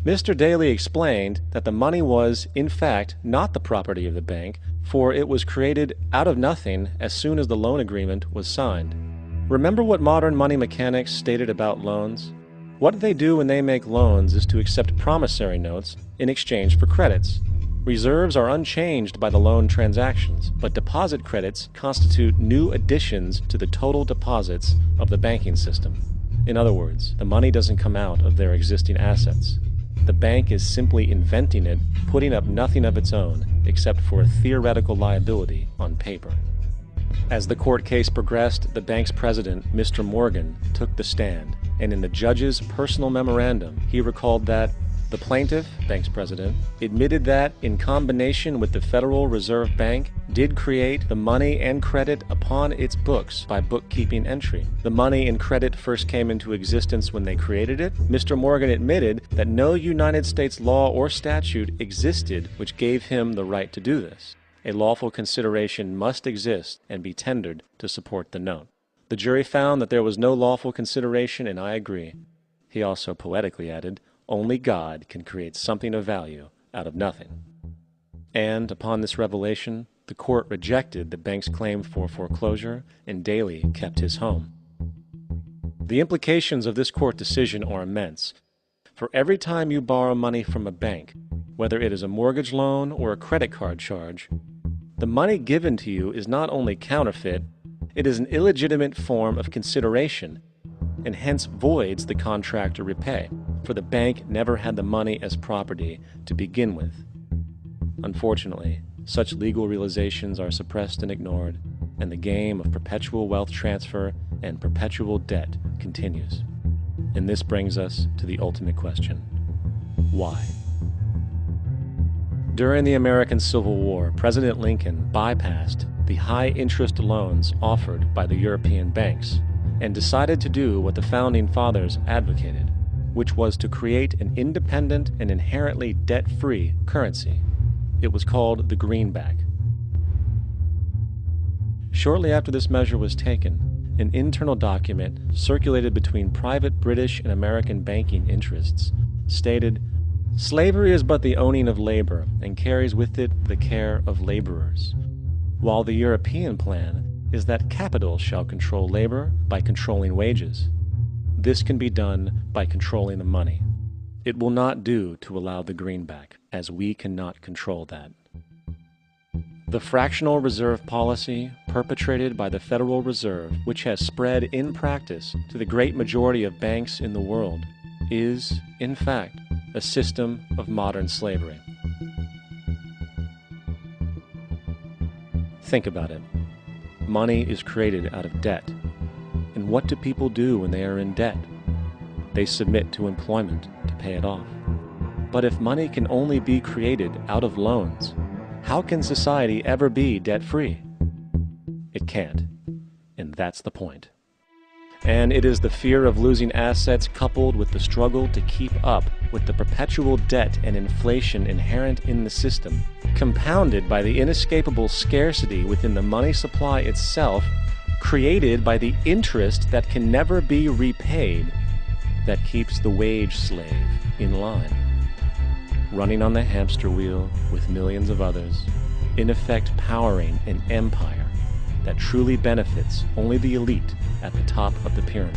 Mr. Daly explained that the money was, in fact, not the property of the bank, for it was created out of nothing as soon as the loan agreement was signed. Remember what modern money mechanics stated about loans? What they do when they make loans is to accept promissory notes in exchange for credits. Reserves are unchanged by the loan transactions, but deposit credits constitute new additions to the total deposits of the banking system. In other words, the money doesn't come out of their existing assets. The bank is simply inventing it, putting up nothing of its own, except for a theoretical liability on paper. As the court case progressed, the bank's president, Mr. Morgan, took the stand, and in the judge's personal memorandum, he recalled that, The plaintiff, bank's president, admitted that, in combination with the Federal Reserve Bank, did create the money and credit upon its books by bookkeeping entry. The money and credit first came into existence when they created it. Mr. Morgan admitted that no United States law or statute existed which gave him the right to do this. A lawful consideration must exist and be tendered to support the note. The jury found that there was no lawful consideration, and I agree. He also poetically added, "Only God can create something of value out of nothing." And upon this revelation, the court rejected the bank's claim for foreclosure, and Daly kept his home. The implications of this court decision are immense. For every time you borrow money from a bank, whether it is a mortgage loan or a credit card charge, the money given to you is not only counterfeit, it is an illegitimate form of consideration, and hence voids the contract to repay, for the bank never had the money as property to begin with. Unfortunately, such legal realizations are suppressed and ignored, and the game of perpetual wealth transfer and perpetual debt continues. And this brings us to the ultimate question: why? During the American Civil War, President Lincoln bypassed the high-interest loans offered by the European banks and decided to do what the Founding Fathers advocated, which was to create an independent and inherently debt-free currency. It was called the greenback. Shortly after this measure was taken, an internal document circulated between private British and American banking interests stated, "Slavery is but the owning of labor, and carries with it the care of laborers, while the European plan is that capital shall control labor by controlling wages. This can be done by controlling the money. It will not do to allow the greenback, as we cannot control that." The fractional reserve policy perpetrated by the Federal Reserve, which has spread in practice to the great majority of banks in the world, is, in fact, a system of modern slavery. Think about it. Money is created out of debt. And what do people do when they are in debt? They submit to employment to pay it off. But if money can only be created out of loans, how can society ever be debt-free? It can't. And that's the point. And it is the fear of losing assets coupled with the struggle to keep up with the perpetual debt and inflation inherent in the system, compounded by the inescapable scarcity within the money supply itself, created by the interest that can never be repaid, that keeps the wage slave in line, running on the hamster wheel with millions of others, in effect powering an empire that truly benefits only the elite at the top of the pyramid.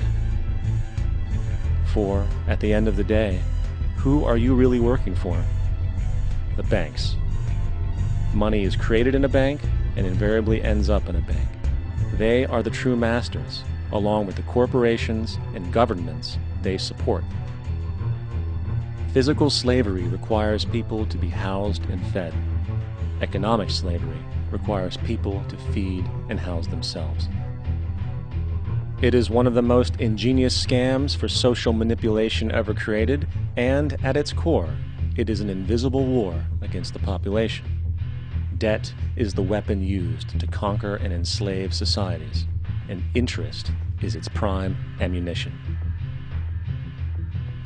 For, at the end of the day, who are you really working for? The banks. Money is created in a bank and invariably ends up in a bank. They are the true masters, along with the corporations and governments they support. Physical slavery requires people to be housed and fed. Economic slavery requires people to feed and house themselves. It is one of the most ingenious scams for social manipulation ever created, and at its core, it is an invisible war against the population. Debt is the weapon used to conquer and enslave societies, and interest is its prime ammunition.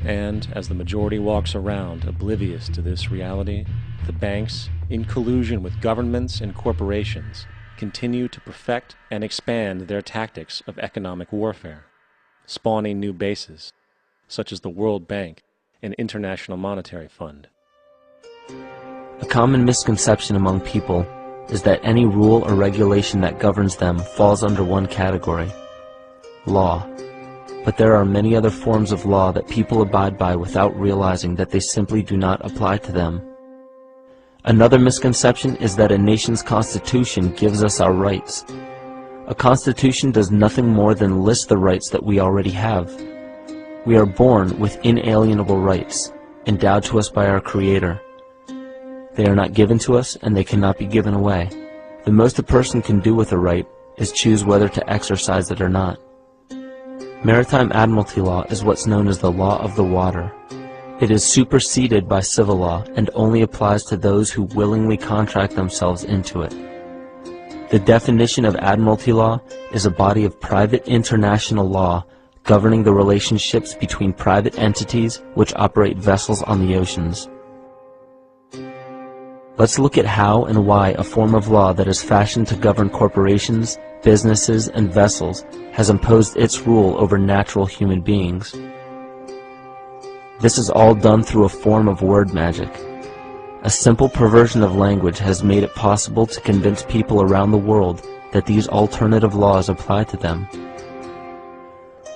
And as the majority walks around oblivious to this reality, the banks, in collusion with governments and corporations, continue to perfect and expand their tactics of economic warfare, spawning new bases, such as the World Bank and International Monetary Fund. A common misconception among people is that any rule or regulation that governs them falls under one category: law. But there are many other forms of law that people abide by without realizing that they simply do not apply to them. Another misconception is that a nation's constitution gives us our rights. A constitution does nothing more than list the rights that we already have. We are born with inalienable rights, endowed to us by our Creator. They are not given to us, and they cannot be given away. The most a person can do with a right is choose whether to exercise it or not. Maritime admiralty law is what's known as the law of the water. It is superseded by civil law and only applies to those who willingly contract themselves into it. The definition of admiralty law is a body of private international law governing the relationships between private entities which operate vessels on the oceans. Let's look at how and why a form of law that is fashioned to govern corporations, businesses, and vessels has imposed its rule over natural human beings. This is all done through a form of word magic. A simple perversion of language has made it possible to convince people around the world that these alternative laws apply to them.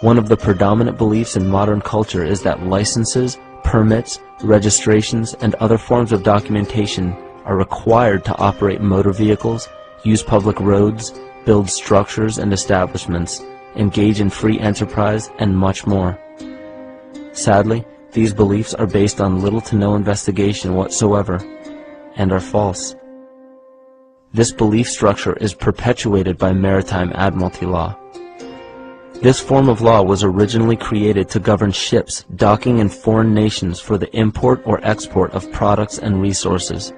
One of the predominant beliefs in modern culture is that licenses, permits, registrations, and other forms of documentation are required to operate motor vehicles, use public roads, build structures and establishments, engage in free enterprise, and much more. Sadly, these beliefs are based on little to no investigation whatsoever, and are false. This belief structure is perpetuated by maritime admiralty law. This form of law was originally created to govern ships docking in foreign nations for the import or export of products and resources.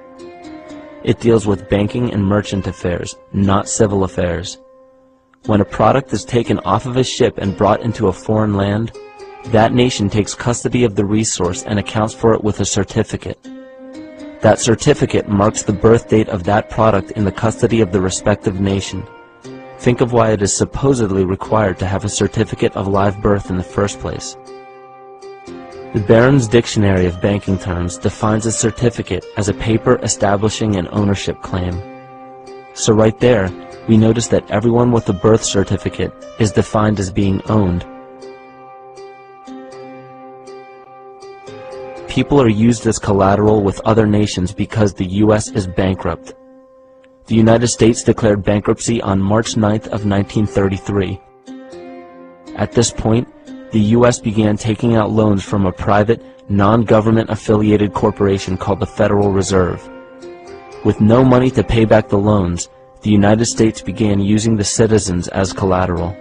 It deals with banking and merchant affairs, not civil affairs. When a product is taken off of a ship and brought into a foreign land, that nation takes custody of the resource and accounts for it with a certificate. That certificate marks the birth date of that product in the custody of the respective nation. Think of why it is supposedly required to have a certificate of live birth in the first place. The Barron's Dictionary of Banking Terms defines a certificate as a paper establishing an ownership claim. So right there, we notice that everyone with a birth certificate is defined as being owned. People are used as collateral with other nations because the U.S. is bankrupt. The United States declared bankruptcy on March 9th of 1933. At this point, the U.S. began taking out loans from a private, non-government affiliated corporation called the Federal Reserve. With no money to pay back the loans, the United States began using the citizens as collateral.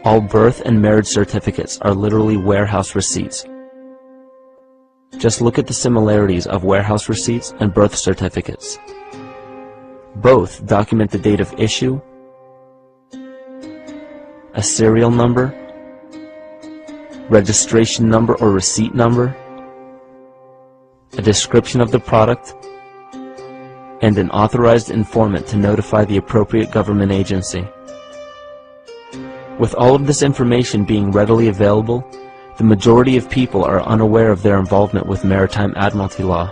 All birth and marriage certificates are literally warehouse receipts. Just look at the similarities of warehouse receipts and birth certificates. Both document the date of issue, a serial number, registration number or receipt number, a description of the product, and an authorized informant to notify the appropriate government agency. With all of this information being readily available, the majority of people are unaware of their involvement with maritime admiralty law.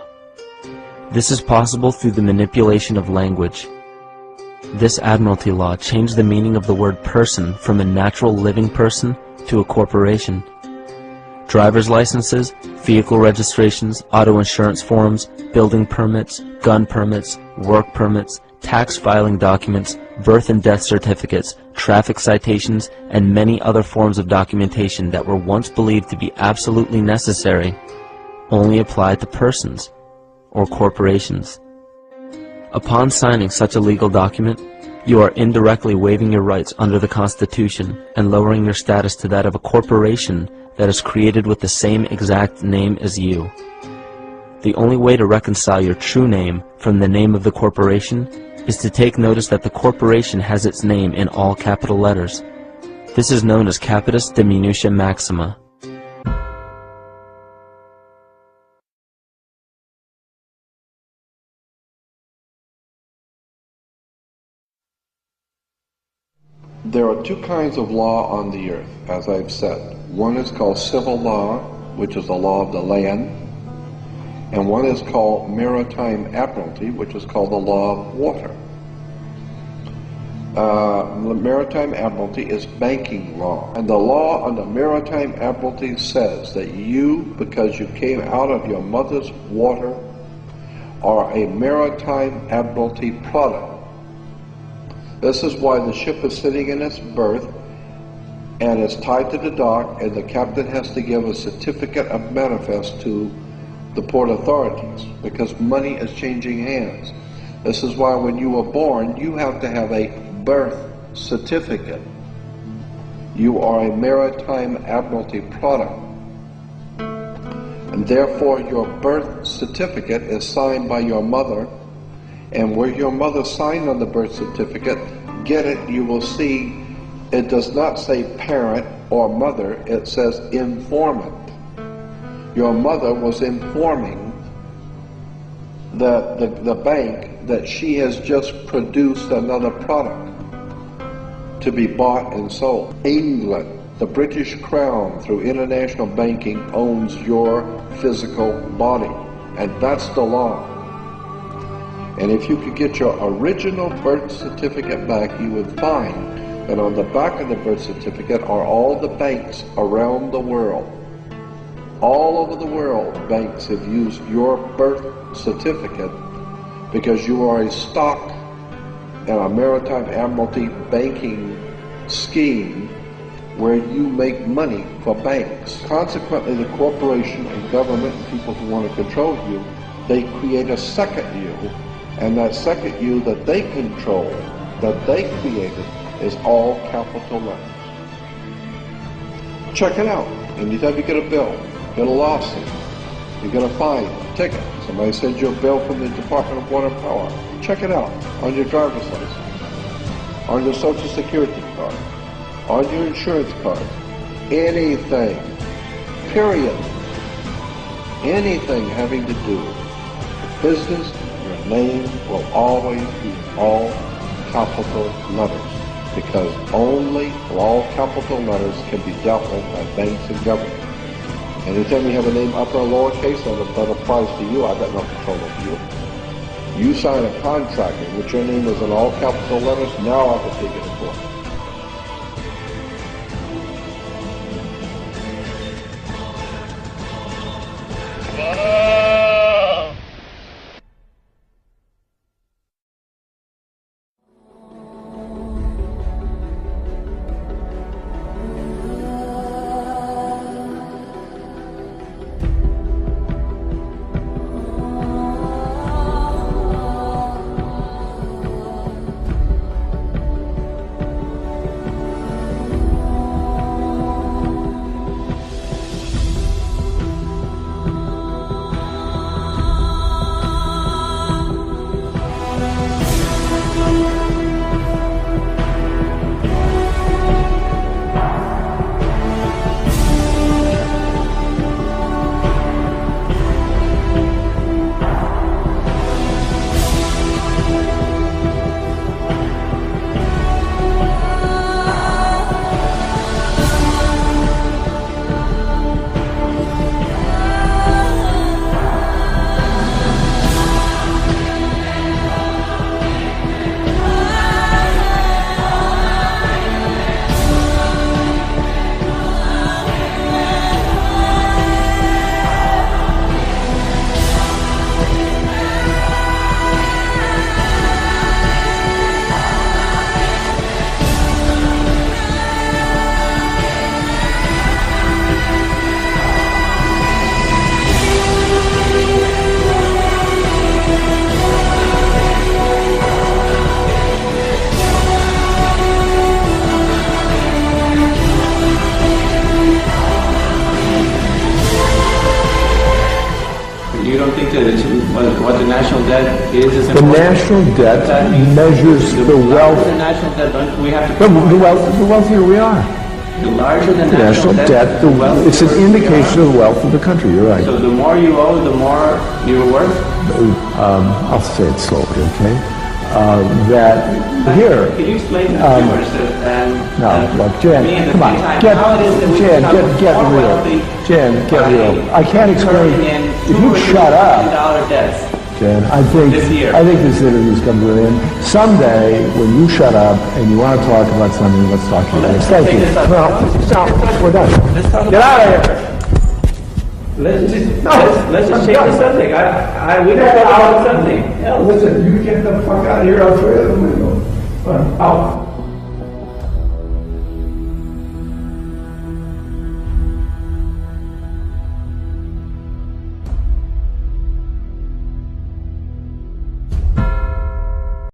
This is possible through the manipulation of language. This admiralty law changed the meaning of the word person from a natural living person to a corporation. Driver's licenses, vehicle registrations, auto insurance forms, building permits, gun permits, work permits, tax filing documents, birth and death certificates, traffic citations, and many other forms of documentation that were once believed to be absolutely necessary only apply to persons or corporations. Upon signing such a legal document, you are indirectly waiving your rights under the Constitution and lowering your status to that of a corporation that is created with the same exact name as you. The only way to reconcile your true name from the name of the corporation is to take notice that the corporation has its name in all capital letters. This is known as capitis diminutia maxima. There are two kinds of law on the earth, as I've said. One is called civil law, which is the law of the land, and one is called maritime admiralty, which is called the law of water. Maritime admiralty is banking law, and the law on the maritime admiralty says that you, because you came out of your mother's water, are a maritime admiralty product. This is why the ship is sitting in its berth and is tied to the dock, and the captain has to give a certificate of manifest to the port authorities, because money is changing hands. This is why when you were born, you have to have a birth certificate. You are a maritime admiralty product. and therefore your birth certificate is signed by your mother, and where your mother signed on the birth certificate, get it, you will see it does not say parent or mother, it says informant. Your mother was informing the bank that she has just produced another product to be bought and sold. England, the British Crown, through international banking, owns your physical body, and that's the law. And if you could get your original birth certificate back, you would find that on the back of the birth certificate are all the banks around the world. All over the world, banks have used your birth certificate because you are a stock in a maritime admiralty banking scheme where you make money for banks. Consequently, the corporation and government and people who want to control you, they create a second you, and that second you that they control, that they created, is all capital letters. Check it out. Anytime you get a bill, get a lawsuit, you get a fine, a ticket, somebody sends you a bill from the Department of Water and Power, check it out on your driver's license, on your Social Security card, on your insurance card, anything, period, anything having to do with business, your name will always be all capital letters, because only all capital letters can be dealt with by banks and government. Anytime you have a name upper or lowercase, that applies to you. I've got no control of you. You sign a contract in which your name is in all capital letters, now I can take it to court. You don't think that it's what the national debt is the national debt measures the wealth. The national debt, don't we have to... The wealthier we are. The larger the national debt, it's an indication of the wealth of the country, you're right. So the more you owe, the more you're worth? I'll say it slowly, okay? That here... Can you explain to the viewers that... No, look, Jan, come on, get real. Jan, get real. I can't explain... If you shut up, Jan, I think this interview's come to an end. Someday, when you shut up and you want to talk about something, let's talk about it. Thank you. No, we're done. Get out of here. Let's just change the subject. We don't talk about something else. Listen, you get the fuck out of here. I'll throw you out the window. Out.